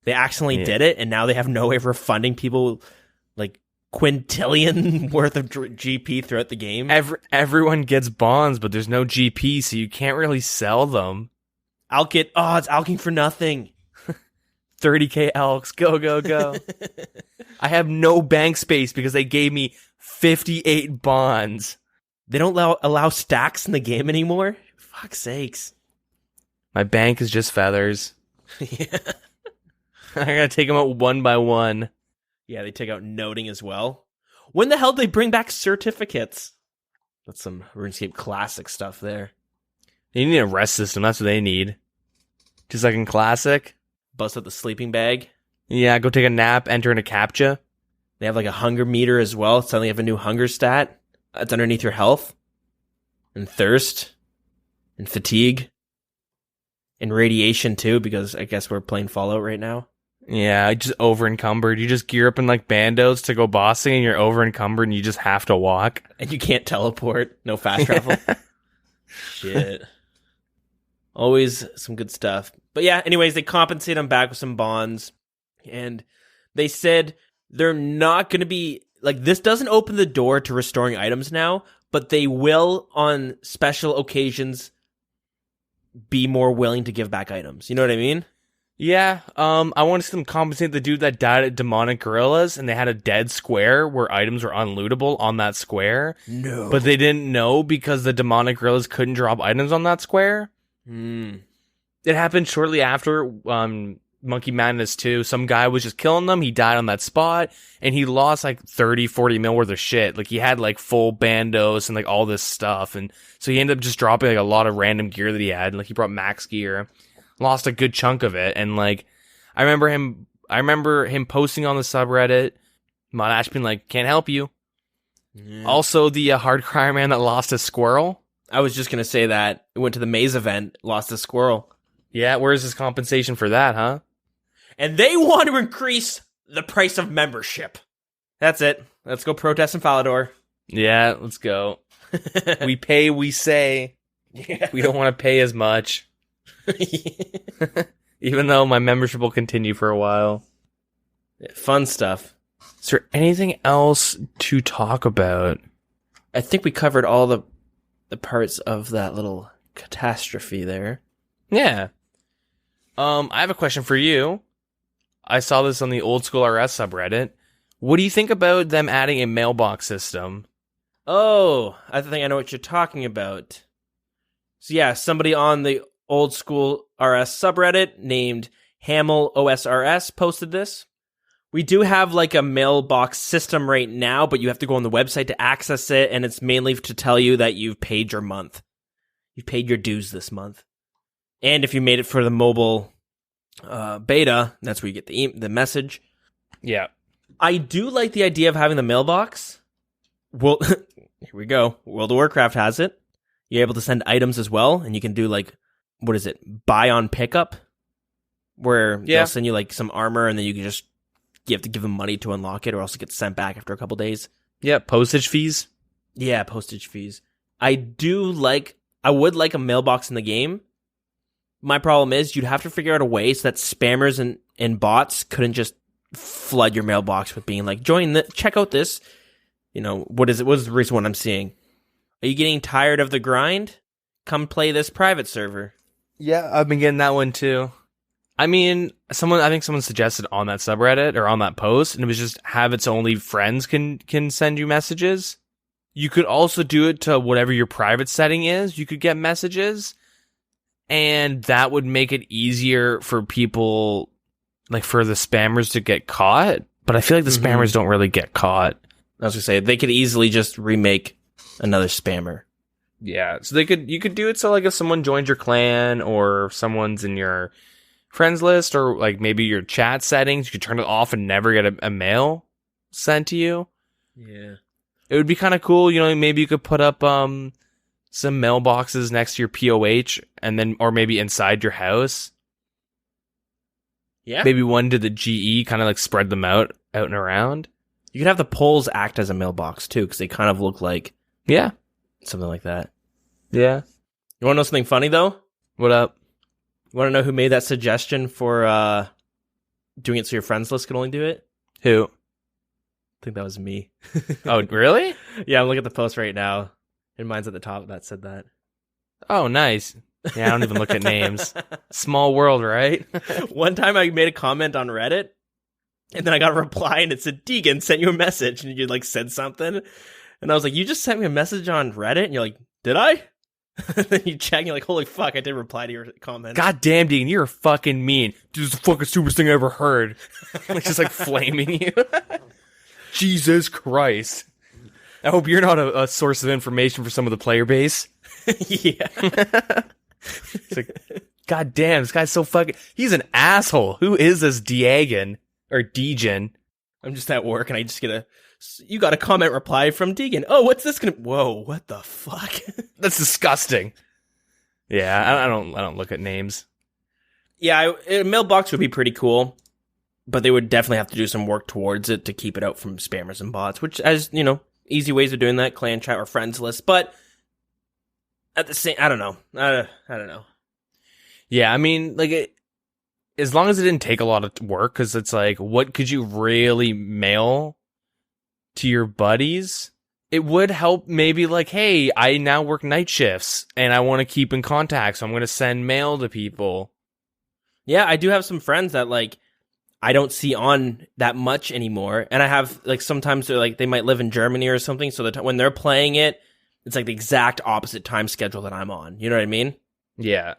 They accidentally did it, and now they have no way of refunding people like quintillion worth of GP throughout the game. Everyone gets bonds, but there's no GP, so you can't really sell them. It's alking for nothing. 30k elks, go, go, go. I have no bank space because they gave me 58 bonds. They don't allow stacks in the game anymore? Fuck's sakes. My bank is just feathers. Yeah. I gotta take them out one by one. Yeah, they take out noting as well. When the hell did they bring back certificates? That's some RuneScape classic stuff there. You need a rest system, that's what they need. Just like in Classic. Bust out the sleeping bag. Yeah, go take a nap, enter in a CAPTCHA. They have like a hunger meter as well. Suddenly you have a new hunger stat. That's underneath your health. And thirst. And fatigue. And radiation too, because I guess we're playing Fallout right now. Yeah, just over encumbered. You just gear up in like bandos to go bossing and you're over encumbered and you just have to walk. And you can't teleport. No fast travel. Shit. Always some good stuff. But yeah, anyways, they compensate them back with some bonds. And they said they're not going to be... Like, this doesn't open the door to restoring items now, but they will, on special occasions, be more willing to give back items. You know what I mean? Yeah, I want to see them compensate the dude that died at Demonic Gorillas, and they had a dead square where items were unlootable on that square. No. But they didn't know because the Demonic Gorillas couldn't drop items on that square. It happened shortly after Monkey Madness 2, some guy was just killing them. He died on that spot, and he lost like 30, 40 mil worth of shit. Like, he had like full bandos and like all this stuff, and so he ended up just dropping like a lot of random gear that he had. And, like, he brought max gear, lost a good chunk of it, and like I remember him posting on the subreddit, Monash being like, "Can't help you." Yeah. Also, the hardcore man that lost a squirrel. I was just gonna say that. Went to the maze event, lost a squirrel. Yeah, where's his compensation for that, huh? And they want to increase the price of membership. That's it. Let's go protest in Falador. Yeah, let's go. We pay, we say. Yeah. We don't want to pay as much. Even though my membership will continue for a while. Fun stuff. Is there anything else to talk about? I think we covered all the parts of that little catastrophe there. Yeah. I have a question for you. I saw this on the Oldschool RS subreddit. What do you think about them adding a mailbox system? Oh, I think I know what you're talking about. So yeah, somebody on the Oldschool RS subreddit named Hamel OSRS posted this. We do have like a mailbox system right now, but you have to go on the website to access it, and it's mainly to tell you that you've paid your month. You've paid your dues this month. And if you made it for the mobile beta, that's where you get the message. Yeah. I do like the idea of having the mailbox. Well, here we go. World of Warcraft has it. You're able to send items as well, and you can do like, what is it? Buy on pickup, where they'll send you like some armor, and then you have to give them money to unlock it, or else it gets sent back after a couple days. Yeah, postage fees. Yeah, postage fees. I would like a mailbox in the game. My problem is you'd have to figure out a way so that spammers and bots couldn't just flood your mailbox with being like, check out this. You know, what is it? What is the recent one I'm seeing? Are you getting tired of the grind? Come play this private server. Yeah, I've been getting that one too. I mean, I think someone suggested on that subreddit or on that post, and it was just have its only friends can send you messages. You could also do it to whatever your private setting is. You could get messages, and that would make it easier for people, like for the spammers to get caught. But I feel like the spammers don't really get caught. I was gonna say they could easily just remake another spammer. Yeah, so you could do it so like if someone joins your clan or someone's in your friends list or like maybe your chat settings, you could turn it off and never get a mail sent to you. Yeah. It would be kind of cool, you know, maybe you could put up some mailboxes next to your POH and then or maybe inside your house. Yeah. Maybe one to the GE, kind of like spread them out and around. You could have the poles act as a mailbox too, because they kind of look like something like that. Yeah. You want to know something funny though? What up? You want to know who made that suggestion for doing it so your friends list could only do it? Who? I think that was me. Oh, really? Yeah, I'm looking at the post right now, and mine's at the top that said that. Oh, nice. Yeah, I don't even look at names. Small world, right? One time I made a comment on Reddit, and then I got a reply, and it said, Deagin sent you a message, and you like said something. And I was like, you just sent me a message on Reddit? And you're like, did I? And then you check, and you're like, holy fuck, I did reply to your comment. God damn, Deagin, you're fucking mean. This is the fucking stupidest thing I ever heard. Like, just like flaming you. Jesus Christ. I hope you're not a source of information for some of the player base. Yeah. It's like, God damn, this guy's so fucking... He's an asshole. Who is this Deagin? Or Deagin? I'm just at work and I just get you got a comment reply from Deagin. Oh, what's this gonna... Whoa, what the fuck? That's disgusting. Yeah, I don't look at names. Yeah, a mailbox would be pretty cool, but they would definitely have to do some work towards it to keep it out from spammers and bots, which, as you know, easy ways of doing that, clan chat or friends list, but at the same... I don't know. I don't know. Yeah, I mean, like, as long as it didn't take a lot of work, because it's like, what could you really mail to your buddies? It would help maybe like, hey, I now work night shifts and I want to keep in contact, so I'm going to send mail to people. Yeah, I do have some friends that like I don't see on that much anymore, and I have like sometimes they're like they might live in Germany or something, so that when they're playing it, it's like the exact opposite time schedule that I'm on. You know what I mean? Yeah.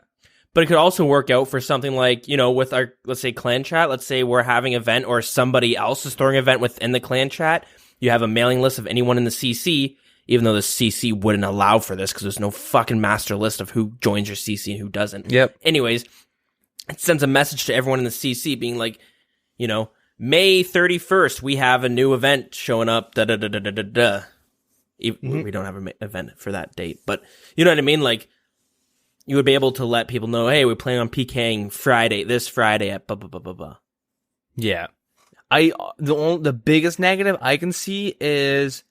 But it could also work out for something like, with our, let's say, clan chat. Let's say we're having an event or somebody else is throwing an event within the clan chat. You have a mailing list of anyone in the CC, even though the CC wouldn't allow for this because there's no fucking master list of who joins your CC and who doesn't. Yep. Anyways, it sends a message to everyone in the CC being like, May 31st, we have a new event showing up, da-da-da-da-da-da. We don't have an event for that date, but you know what I mean? Like, you would be able to let people know, hey, we're planning on PKing this Friday at blah, blah, blah, blah, blah. Yeah. The biggest negative I can see is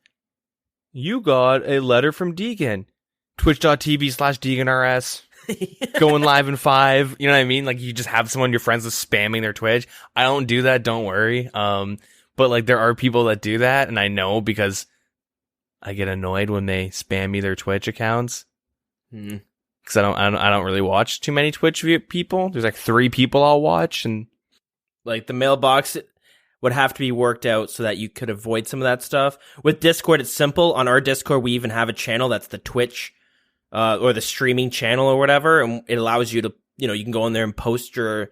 you got a letter from Deagin. Twitch.tv/DeaginRS. Going live in 5. You know what I mean? Like, you just have someone, your friends, is spamming their Twitch. I don't do that, don't worry. But like, there are people that do that, and I know because I get annoyed when they spam me their Twitch accounts. Because I don't really watch too many Twitch people. There's like 3 people I'll watch, and like the mailbox would have to be worked out so that you could avoid some of that stuff. With Discord, it's simple. On our Discord, we even have a channel that's the Twitch or the streaming channel or whatever, and it allows you to, you can go in there and post your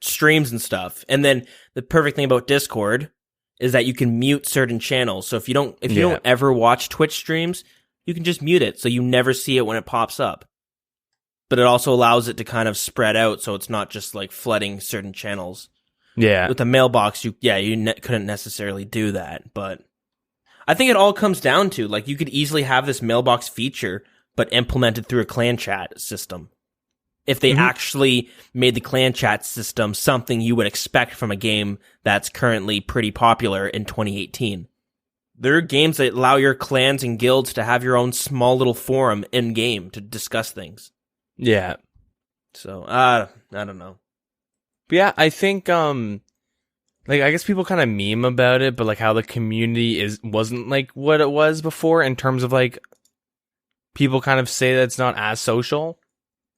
streams and stuff. And then the perfect thing about Discord is that you can mute certain channels. So if you don't ever watch Twitch streams, you can just mute it so you never see it when it pops up. But it also allows it to kind of spread out so it's not just like flooding certain channels. Yeah. With the mailbox, you couldn't necessarily do that. But I think it all comes down to, like, you could easily have this mailbox feature, but implemented through a clan chat system. If they actually made the clan chat system something you would expect from a game that's currently pretty popular in 2018. There are games that allow your clans and guilds to have your own small little forum in-game to discuss things. Yeah. So, I don't know. But yeah, I think, I guess people kind of meme about it, but like how the community wasn't like what it was before in terms of like, people kind of say that it's not as social.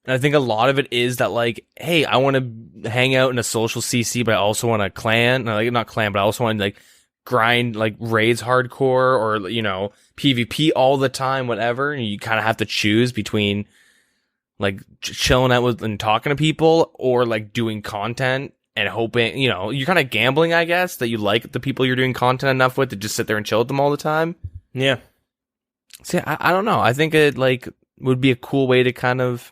And I think a lot of it is that like, hey, I want to hang out in a social CC, but I also want a clan, like not clan, but I also want to like grind like raids hardcore or, PvP all the time, whatever. And you kind of have to choose between like chilling out with and talking to people or like doing content and hoping, you're kind of gambling, I guess, that you like the people you're doing content enough with to just sit there and chill with them all the time. Yeah. See, I don't know. I think it like would be a cool way to kind of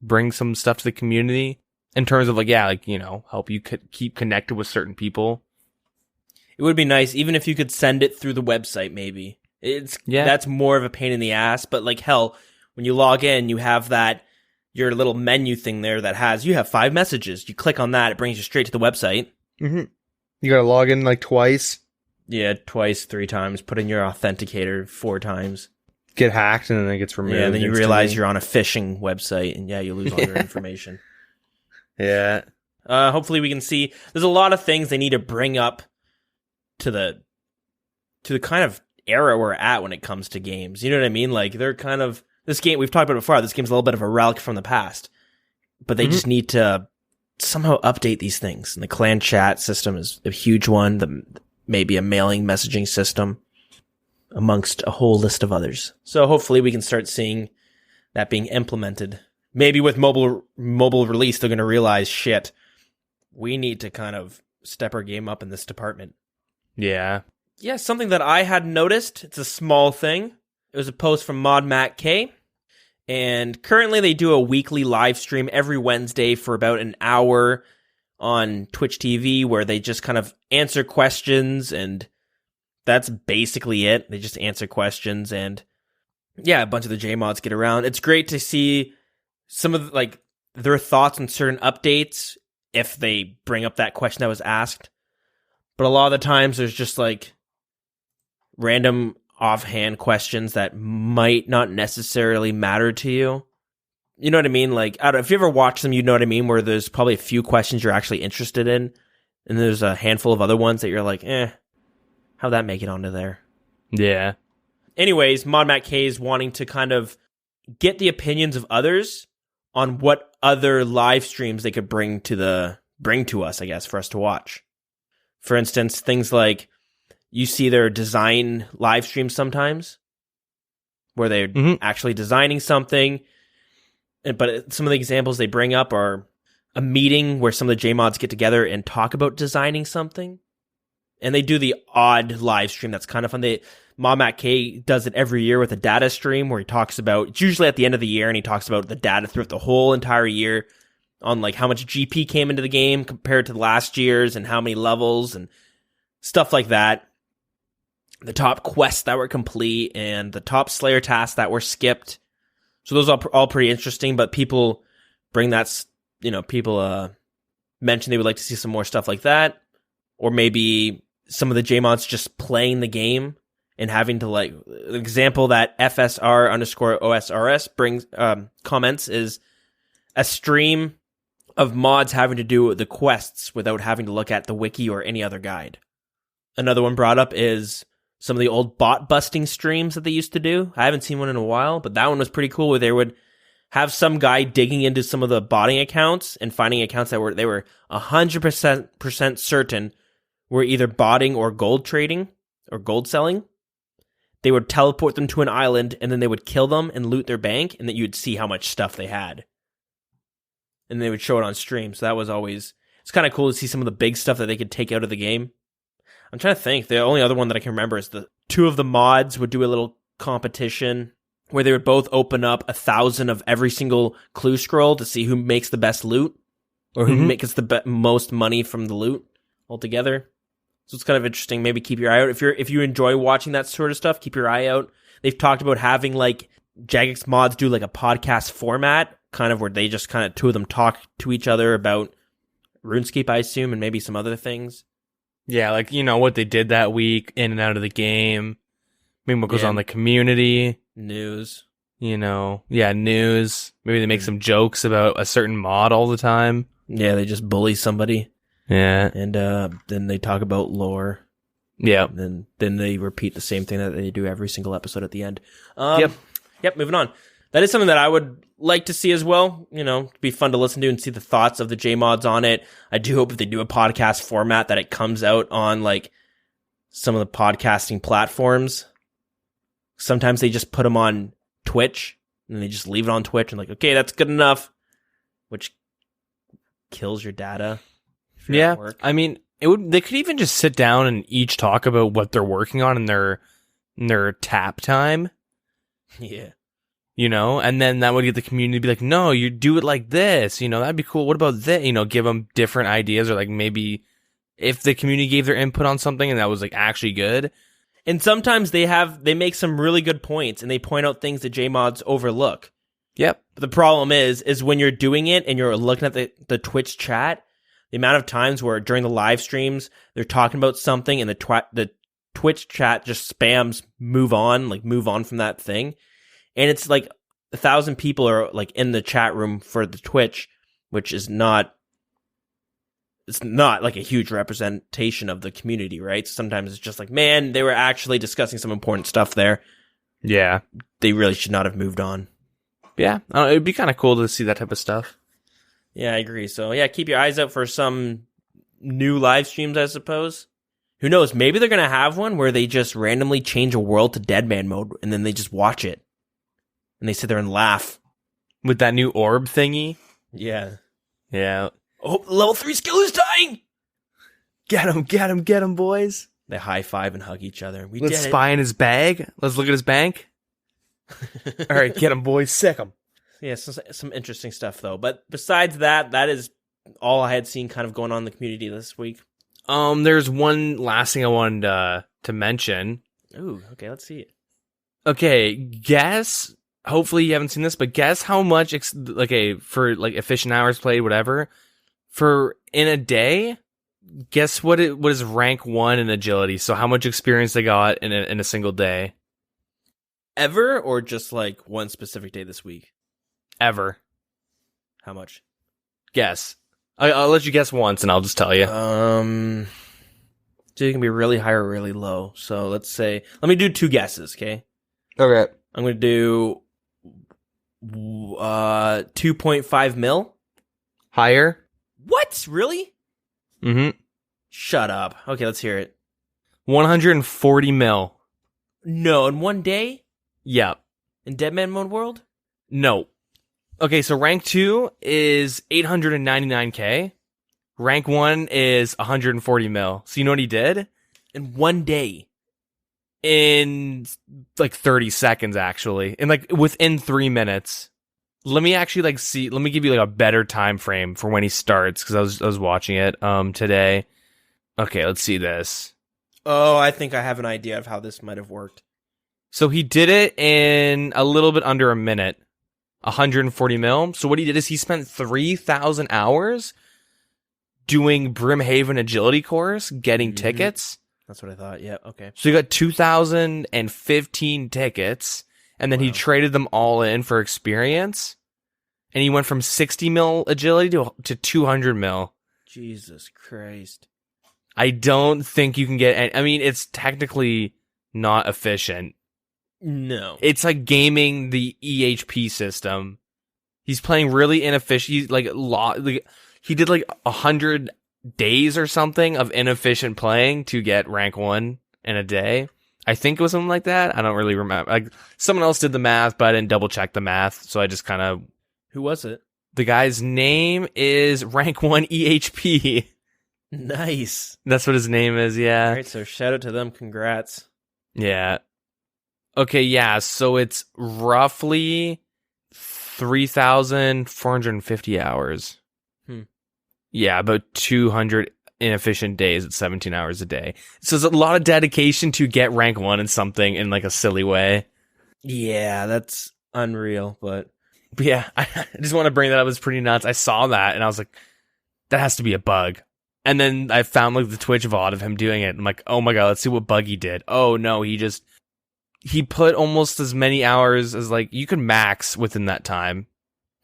bring some stuff to the community in terms of like, help you keep connected with certain people. It would be nice, even if you could send it through the website, maybe. That's more of a pain in the ass, but like hell, when you log in, you have your little menu thing there that you have 5 messages. You click on that, it brings you straight to the website. Mm-hmm. You gotta log in like twice. Yeah, twice, 3 times. Put in your authenticator 4 times. Get hacked and then it gets removed. Yeah, then you realize you're on a phishing website and you lose all your information. Yeah. Hopefully we can see. There's a lot of things they need to bring up to the kind of era we're at when it comes to games. You know what I mean? Like they're kind of this game we've talked about it before. This game's a little bit of a relic from the past, but they just need to somehow update these things. And the clan chat system is a huge one. Maybe a mailing messaging system amongst a whole list of others. So hopefully we can start seeing that being implemented. Maybe with mobile release, they're going to realize, shit, we need to kind of step our game up in this department. Yeah. Yeah, something that I had noticed, it's a small thing. It was a post from Mod Matt K. And currently they do a weekly live stream every Wednesday for about an hour on Twitch TV where they just kind of answer questions, and that's basically it. They just answer questions, and yeah, a bunch of the JMods get around. It's great to see some of their thoughts on certain updates if they bring up that question that was asked. But a lot of the times there's just like random offhand questions that might not necessarily matter to you. You know what I mean? Like, if you ever watch them, you know what I mean, where there's probably a few questions you're actually interested in, and there's a handful of other ones that you're like, how'd that make it onto there? Yeah. Anyways, Mod Matt K is wanting to kind of get the opinions of others on what other live streams they could bring to us, I guess, for us to watch. For instance, things like you see their design live streams sometimes where they're actually designing something. But some of the examples they bring up are a meeting where some of the JMods get together and talk about designing something. And they do the odd live stream that's kind of fun. Matt K does it every year with a data stream where he talks about, it's usually at the end of the year, and he talks about the data throughout the whole entire year on like how much GP came into the game compared to last year's and how many levels and stuff like that. The top quests that were complete and the top Slayer tasks that were skipped. So those are all pretty interesting, but people bring that, people mention they would like to see some more stuff like that. Or maybe some of the JMods just playing the game and having to like, an example that FSR_OSRS brings, comments is a stream of mods having to do the quests without having to look at the wiki or any other guide. Another one brought up is some of the old bot busting streams that they used to do. I haven't seen one in a while, but that one was pretty cool where they would have some guy digging into some of the botting accounts and finding accounts that they were 100% certain were either botting or gold trading or gold selling. They would teleport them to an island and then they would kill them and loot their bank, and then you'd see how much stuff they had. And they would show it on stream. So that was always, it's kind of cool to see some of the big stuff that they could take out of the game. I'm trying to think. The only other one that I can remember is the two of the mods would do a little competition where they would both open up 1,000 of every single clue scroll to see who makes the best loot or who makes the most money from the loot altogether. So it's kind of interesting. Maybe keep your eye out. If you enjoy watching that sort of stuff, keep your eye out. They've talked about having like Jagex mods do like a podcast format, kind of where they just kind of two of them talk to each other about RuneScape, I assume, and maybe some other things. Yeah, like, what they did that week, in and out of the game. Maybe what goes on in the community. News. News. Maybe they make some jokes about a certain mod all the time. Yeah, they just bully somebody. Yeah. And then they talk about lore. Yeah. And then they repeat the same thing that they do every single episode at the end. Yep, moving on. That is something that I would like to see as well. It'd be fun to listen to and see the thoughts of the JMods on it. I do hope if they do a podcast format that it comes out on like some of the podcasting platforms. Sometimes they just put them on Twitch and they just leave it on Twitch and like, okay, that's good enough, which kills your data. Yeah, I mean, they could even just sit down and each talk about what they're working on in their tap time. Yeah. And then that would get the community to be like, no, you do it like this, that'd be cool. What about this? Give them different ideas, or like maybe if the community gave their input on something and that was like actually good. And sometimes they make some really good points and they point out things that JMods overlook. Yep. But the problem is when you're doing it and you're looking at the Twitch chat, the amount of times where during the live streams they're talking about something and the Twitch chat just spams move on from that thing. And it's like 1,000 people are like in the chat room for the Twitch, which is not like a huge representation of the community, right? Sometimes it's just like, man, they were actually discussing some important stuff there. Yeah. They really should not have moved on. Yeah. It'd be kind of cool to see that type of stuff. Yeah, I agree. So yeah, keep your eyes out for some new live streams, I suppose. Who knows? Maybe they're going to have one where they just randomly change a world to Deadman mode and then they just watch it. And they sit there and laugh. With that new orb thingy? Yeah. Yeah. Oh, level 3 skill is dying! Get him, boys. They high five and hug each other. Let's spy in his bag. Let's look at his bank. All right, get him, boys. Sick him. Yeah, some interesting stuff, though. But besides that is all I had seen kind of going on in the community this week. There's one last thing I wanted to mention. Ooh, okay, let's see it. Okay, guess... Hopefully you haven't seen this, but guess how much, for efficient hours played, whatever, for in a day, guess what is rank 1 in agility? So how much experience they got in a single day? Ever, or just like one specific day this week? Ever. How much? Guess. I'll let you guess once and I'll just tell you. So it can be really high or really low. So let me do 2 guesses, okay? Okay. I'm going to do 2.5 mil. Higher? What? Really? Mm-hmm. Shut up. Okay, let's hear it. 140 mil. No, in one day? Yep. In Deadman Mode World? No. Okay, so rank 2 is 899k. Rank 1 is 140 mil. So you know what he did? In one day. In like 30 seconds, actually. In like within 3 minutes. Let me actually let me give you like a better time frame for when he starts, because I was watching it today. Okay, let's see this. Oh, I think I have an idea of how this might have worked. So he did it in a little bit under a minute. 140 mil. So what he did is he spent 3,000 hours doing Brimhaven agility course, getting tickets. That's what I thought. Yeah, okay. So he got 2,015 tickets, and then he traded them all in for experience. And he went from 60 mil agility to 200 mil. Jesus Christ. I don't think you can get any, I mean, it's technically not efficient. No. It's like gaming the EHP system. He's playing really inefficient. He's like he did like 100 days or something of inefficient playing to get rank 1 in a day. I think it was something like that. I don't really remember. Like someone else did the math, but I didn't double check the math, so I just kind of. Who was it? The guy's name is rank 1 EHP. Nice. That's what his name is. Yeah. All right, so shout out to them. Congrats. Yeah. Okay, yeah, so it's roughly 3,450 hours. Yeah, about 200 inefficient days at 17 hours a day. So it's a lot of dedication to get rank 1 in something in like a silly way. Yeah, that's unreal, but yeah, I just want to bring that up. It's pretty nuts. I saw that and I was like, that has to be a bug. And then I found like the Twitch VOD of him doing it. I'm like, oh my god, let's see what bug he did. Oh no, he put almost as many hours as like you could max within that time.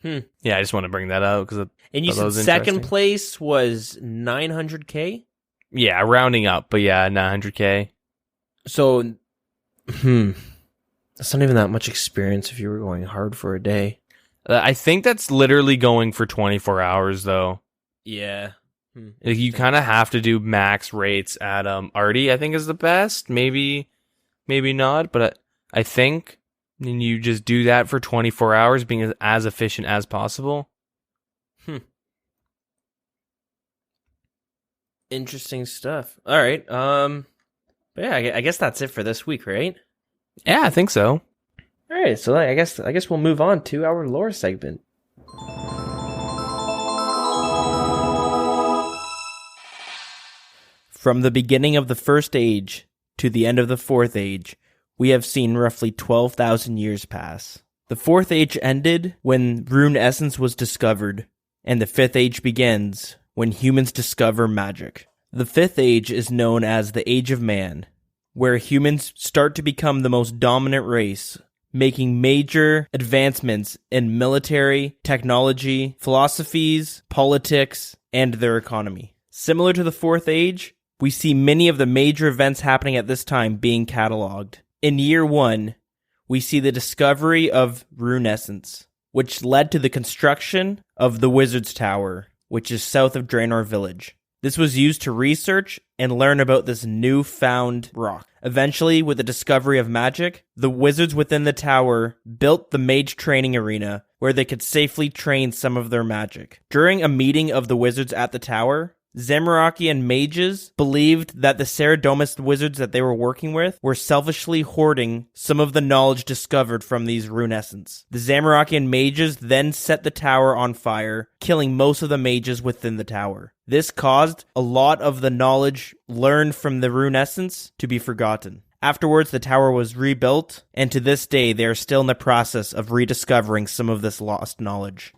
Yeah, I just want to bring that up because. And you said second place was 900k. Yeah, rounding up, but yeah, 900k. So, that's not even that much experience if you were going hard for a day. I think that's literally going for 24 hours though. Yeah. You kind of have to do max rates at Artie, I think is the best. Maybe not, but I think you just do that for 24 hours, being as efficient as possible. Interesting stuff. All right. But yeah, I guess that's it for this week, right? Yeah, I think so. All right, so I guess we'll move on to our lore segment. From the beginning of the First Age to the end of the Fourth Age, we have seen roughly 12,000 years pass. The Fourth Age ended when rune essence was discovered, and the Fifth Age begins when humans discover magic. The Fifth Age is known as the Age of Man, where humans start to become the most dominant race, making major advancements in military, technology, philosophies, politics, and their economy. Similar to the Fourth Age, we see many of the major events happening at this time being cataloged. In year 1, we see the discovery of rune essence, which led to the construction of the Wizard's Tower, which is south of Draenor Village. This was used to research and learn about this newfound rock. Eventually, with the discovery of magic, the wizards within the tower built the mage training arena where they could safely train some of their magic. During a meeting of the wizards at the tower, Zamorakian mages believed that the Saradomus wizards that they were working with were selfishly hoarding some of the knowledge discovered from these rune essence. The Zamorakian mages then set the tower on fire, killing most of the mages within the tower. This caused a lot of the knowledge learned from the rune essence to be forgotten. Afterwards, the tower was rebuilt, and to this day, they are still in the process of rediscovering some of this lost knowledge.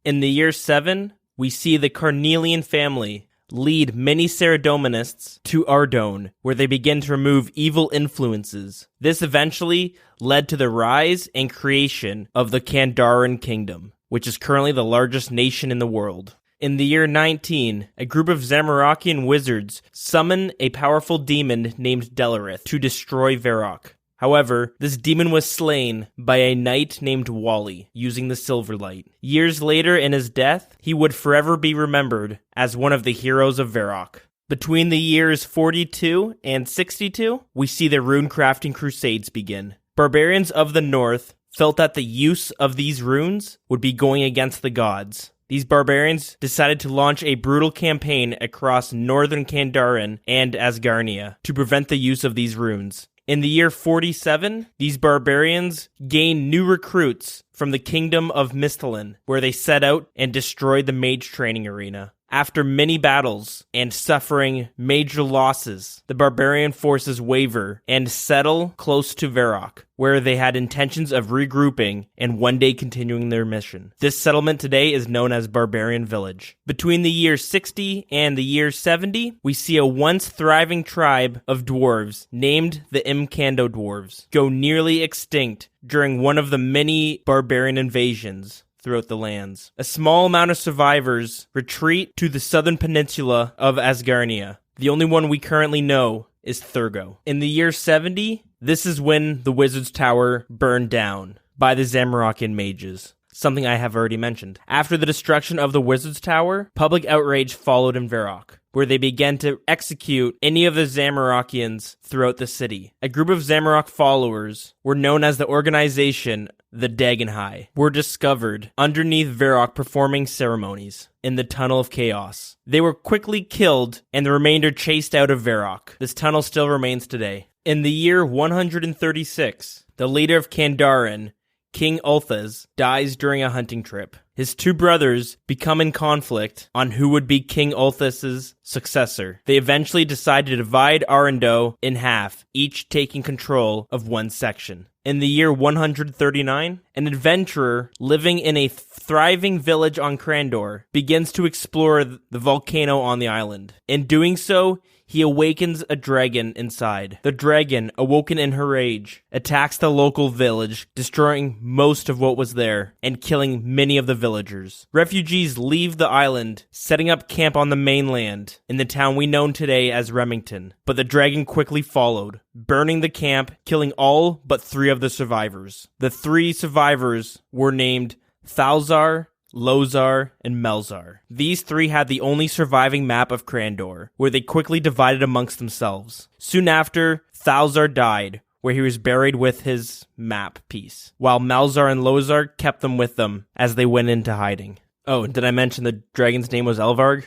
In the year 7, we see the Carnelian family lead many Saradominists to Ardone, where they begin to remove evil influences. This eventually led to the rise and creation of the Kandarian Kingdom, which is currently the largest nation in the world. In the year 19, a group of Zamorakian wizards summon a powerful demon named Delarith to destroy Varrock. However, this demon was slain by a knight named Wally, using the Silverlight. Years later, in his death, he would forever be remembered as one of the heroes of Varrock. Between the years 42 and 62, we see the rune crafting crusades begin. Barbarians of the north felt that the use of these runes would be going against the gods. These barbarians decided to launch a brutal campaign across northern Kandaren and Asgarnia to prevent the use of these runes. In the year 47, these barbarians gained new recruits from the kingdom of Misthalin, where they set out and destroyed the mage training arena. After many battles and suffering major losses, the barbarian forces waver and settle close to Varrock, where they had intentions of regrouping and one day continuing their mission. This settlement today is known as Barbarian Village. Between the year 60 and the year 70, we see a once thriving tribe of dwarves named the Imkando Dwarves go nearly extinct during one of the many barbarian invasions throughout the lands. A small amount of survivors retreat to the southern peninsula of Asgarnia. The only one we currently know is Thurgo. In the year 70, this is when the Wizard's Tower burned down by the Zamorakian mages, something I have already mentioned. After the destruction of the Wizard's Tower, public outrage followed in Varrock, where they began to execute any of the Zamorakians throughout the city. A group of Zamorak followers were known as the organization the Deagin were discovered underneath Varrock performing ceremonies in the Tunnel of Chaos. They were quickly killed and the remainder chased out of Varrock. This tunnel still remains today. In the year 136, the leader of Kandaren, King Ulthes, dies during a hunting trip. His two brothers become in conflict on who would be King Ulthes's successor. They eventually decide to divide Arundel in half, each taking control of one section. In the year 139, an adventurer living in a thriving village on Crandor begins to explore the volcano on the island. In doing so, he awakens a dragon inside. The dragon, awoken in her rage, attacks the local village, destroying most of what was there and killing many of the villagers. Refugees leave the island, setting up camp on the mainland in the town we know today as Remington. But the dragon quickly followed, burning the camp, killing all but 3 of the survivors. The 3 survivors were named Thalzar, Lozar, and Melzar. These 3 had the only surviving map of Crandor, where they quickly divided amongst themselves. Soon after, Thalzar died, where he was buried with his map piece, while Melzar and Lozar kept them with them as they went into hiding. Oh, did I mention the dragon's name was Elvarg?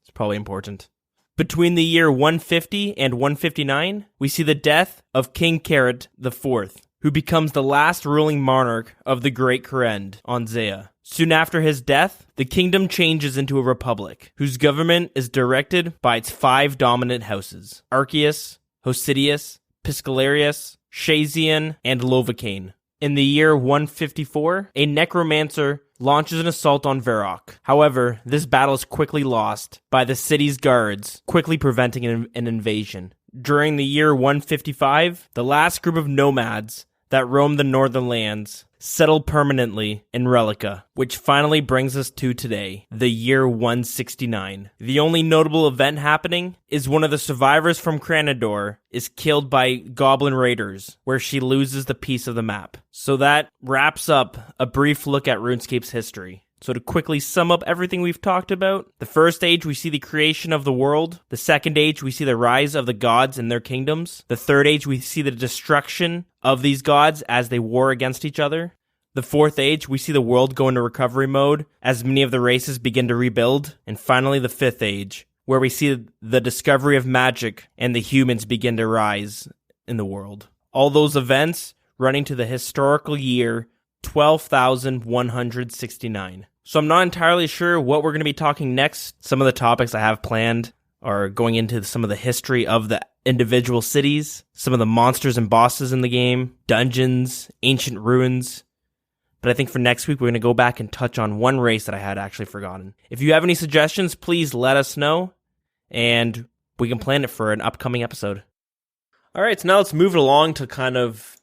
It's probably important. Between the year 150 and 159, we see the death of King Carrot IV, who becomes the last ruling monarch of the Great Korend on Zea. Soon after his death, the kingdom changes into a republic, whose government is directed by its 5 dominant houses: Arceus, Hosidius, Piscalarius, Shazian, and Lovacane. In the year 154, a necromancer launches an assault on Varrock. However, this battle is quickly lost by the city's guards, quickly preventing an invasion. During the year 155, the last group of nomads that roamed the northern lands settled permanently in Relica, which finally brings us to today, the year 169. The only notable event happening is one of the survivors from Cranador is killed by goblin raiders, where she loses the piece of the map. So that wraps up a brief look at RuneScape's history. So to quickly sum up everything we've talked about, the first age we see the creation of the world, the second age we see the rise of the gods and their kingdoms, the third age we see the destruction of these gods as they war against each other, the fourth age we see the world go into recovery mode as many of the races begin to rebuild, and finally the fifth age, where we see the discovery of magic and the humans begin to rise in the world. All those events running to the historical year 12,169. So I'm not entirely sure what we're going to be talking next. Some of the topics I have planned are going into some of the history of the individual cities, some of the monsters and bosses in the game, dungeons, ancient ruins. But I think for next week, we're going to go back and touch on one race that I had actually forgotten. If you have any suggestions, please let us know, and we can plan it for an upcoming episode. All right, so now let's move it along to kind of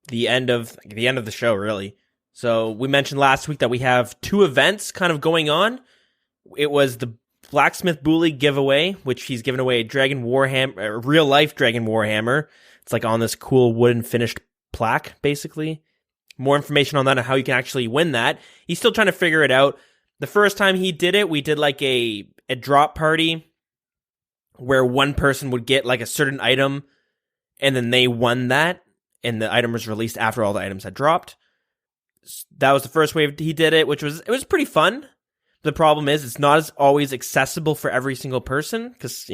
the end of the show, really. So we mentioned last week that we have 2 events kind of going on. It was the Blacksmith Bhooley giveaway, which he's given away a Dragon Warhammer, a real-life Dragon Warhammer. It's like on this cool wooden finished plaque, basically. More information on that and how you can actually win that. He's still trying to figure it out. The first time he did it, we did like a drop party where one person would get like a certain item and then they won that, and the item was released after all the items had dropped. that was the first wave he did it, it was pretty fun. The problem is it's not as always accessible for every single person because,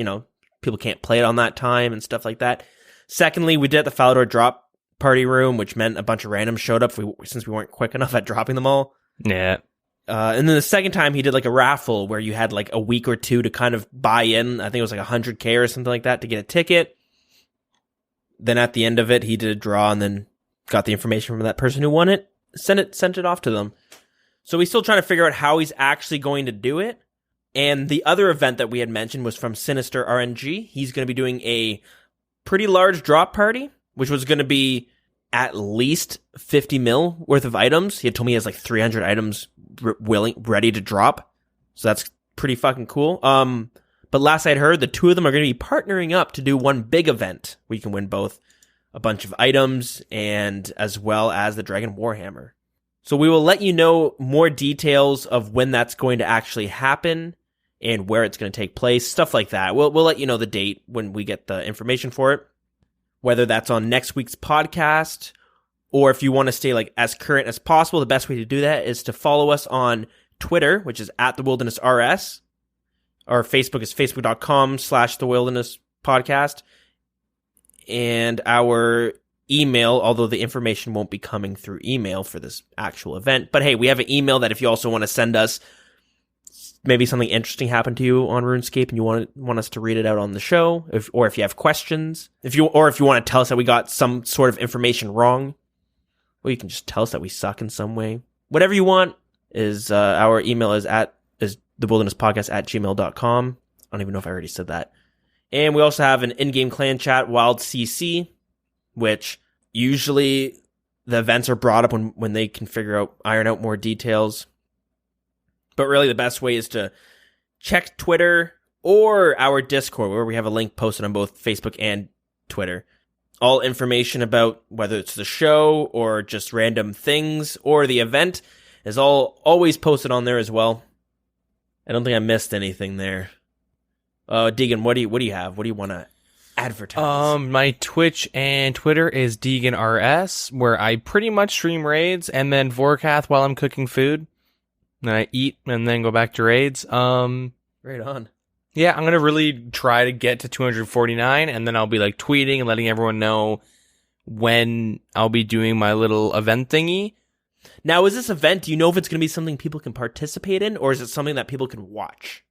people can't play it on that time and stuff like that. Secondly, we did at the Falador drop party room, which meant a bunch of randoms showed up since we weren't quick enough at dropping them all. Yeah. And then the second time he did like a raffle where you had like a week or two to kind of buy in. I think it was like 100K or something like that to get a ticket. Then at the end of it, he did a draw and then got the information from that person who won it, sent it off to them. So he's still trying to figure out how he's actually going to do it. And the other event that we had mentioned was from Sinister RNG. He's going to be doing a pretty large drop party, which was going to be at least 50 mil worth of items. He had told me he has like 300 items ready to drop. So that's pretty fucking cool. But last I'd heard, the two of them are going to be partnering up to do one big event where you can win both a bunch of items and as well as the Dragon Warhammer. So we will let you know more details of when that's going to actually happen and where it's going to take place, stuff like that. We'll let you know the date when we get the information for it, whether that's on next week's podcast or if you want to stay like as current as possible. The best way to do that is to follow us on Twitter, which is at the Wilderness RS. Our Facebook is facebook.com/thewilderness podcast. And our email, although the information won't be coming through email for this actual event. But hey, we have an email that if you also want to send us maybe something interesting happened to you on RuneScape and you want us to read it out on the show, or if you have questions, if you want to tell us that we got some sort of information wrong, well, you can just tell us that we suck in some way. Whatever you want is our email is thewildernesspodcast@gmail.com. I don't even know if I already said that. And we also have an in-game clan chat, Wild CC, which usually the events are brought up when they can iron out more details. But really the best way is to check Twitter or our Discord, where we have a link posted on both Facebook and Twitter. All information about whether it's the show or just random things or the event is always posted on there as well. I don't think I missed anything there. Deagin, what do you have? What do you want to advertise? My Twitch and Twitter is Deagin RS, where I pretty much stream raids and then Vorkath while I'm cooking food. Then I eat and then go back to raids. Right on. Yeah, I'm gonna really try to get to 249, and then I'll be like tweeting and letting everyone know when I'll be doing my little event thingy. Now, is this event, do you know if it's going to be something people can participate in, or is it something that people can watch?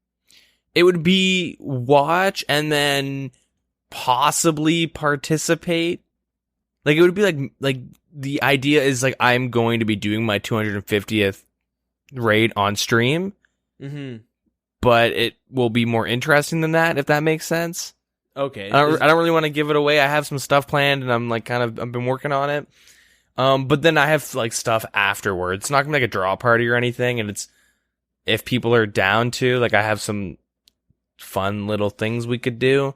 It would be watch and then possibly participate. Like, it would be like the idea is like I'm going to be doing my 250th raid on stream. Mm-hmm. But it will be more interesting than that, if that makes sense. Okay. I don't really want to give it away. I have some stuff planned, and I've been working on it. But then I have like stuff afterwards. It's not gonna be like a draw party or anything, and it's if people are down to, like, I have some fun little things we could do.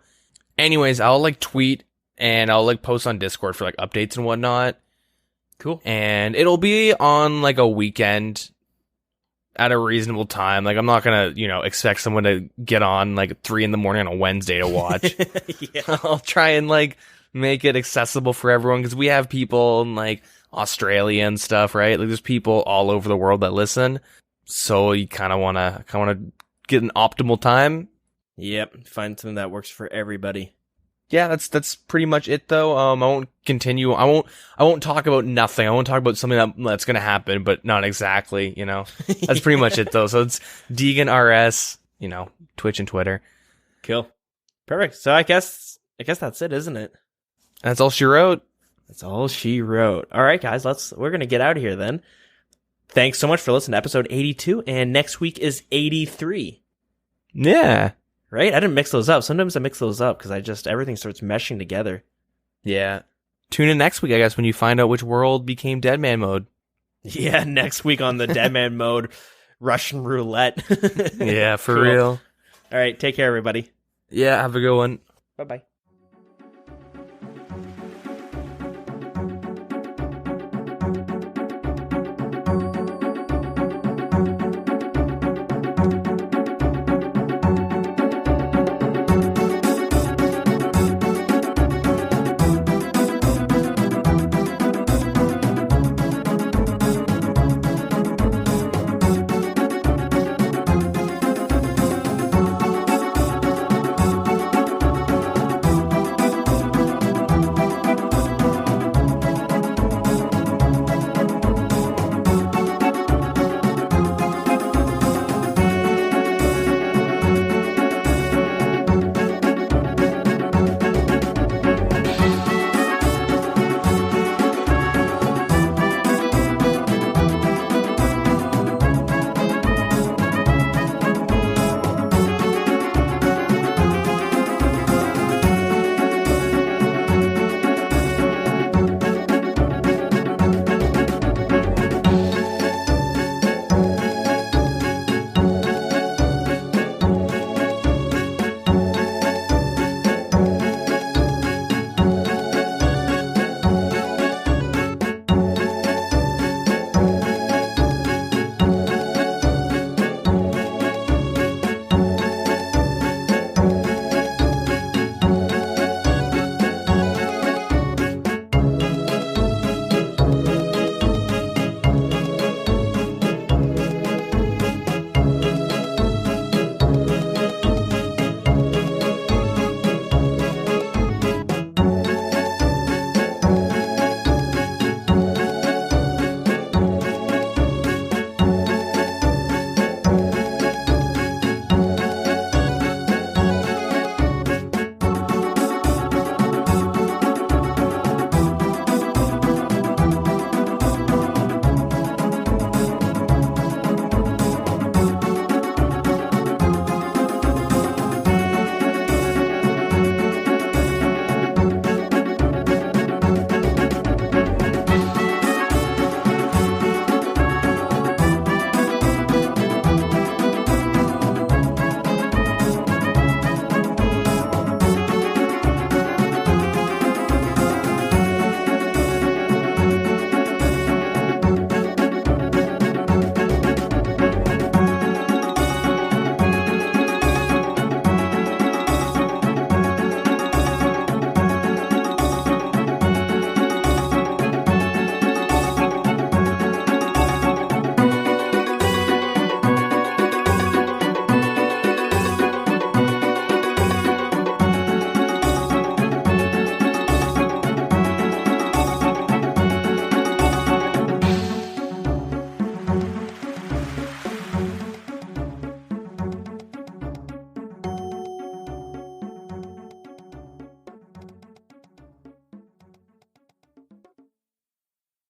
Anyways, I'll like tweet and I'll like post on Discord for like updates and whatnot. Cool. And it'll be on like a weekend at a reasonable time. Like, I'm not gonna, expect someone to get on like 3 a.m. on a Wednesday to watch. Yeah. I'll try and like make it accessible for everyone, because we have people in like Australia and stuff, right? Like, there's people all over the world that listen. So you kind of want to get an optimal time. Yep. Find something that works for everybody. Yeah, that's pretty much it though. I won't continue. I won't talk about nothing. I won't talk about something that's going to happen, but not exactly, That's pretty much it though. So it's Deagin RS, Twitch and Twitter. Cool. Perfect. So I guess that's it, isn't it? That's all she wrote. That's all she wrote. All right, guys, we're going to get out of here then. Thanks so much for listening to episode 82, and next week is 83. Yeah. Right? I didn't mix those up. Sometimes I mix those up because everything starts meshing together. Yeah. Tune in next week, I guess, when you find out which world became Deadman mode. Yeah, next week on the Deadman mode, Russian roulette. Yeah, for Cool. real. All right, take care, everybody. Yeah, have a good one. Bye-bye.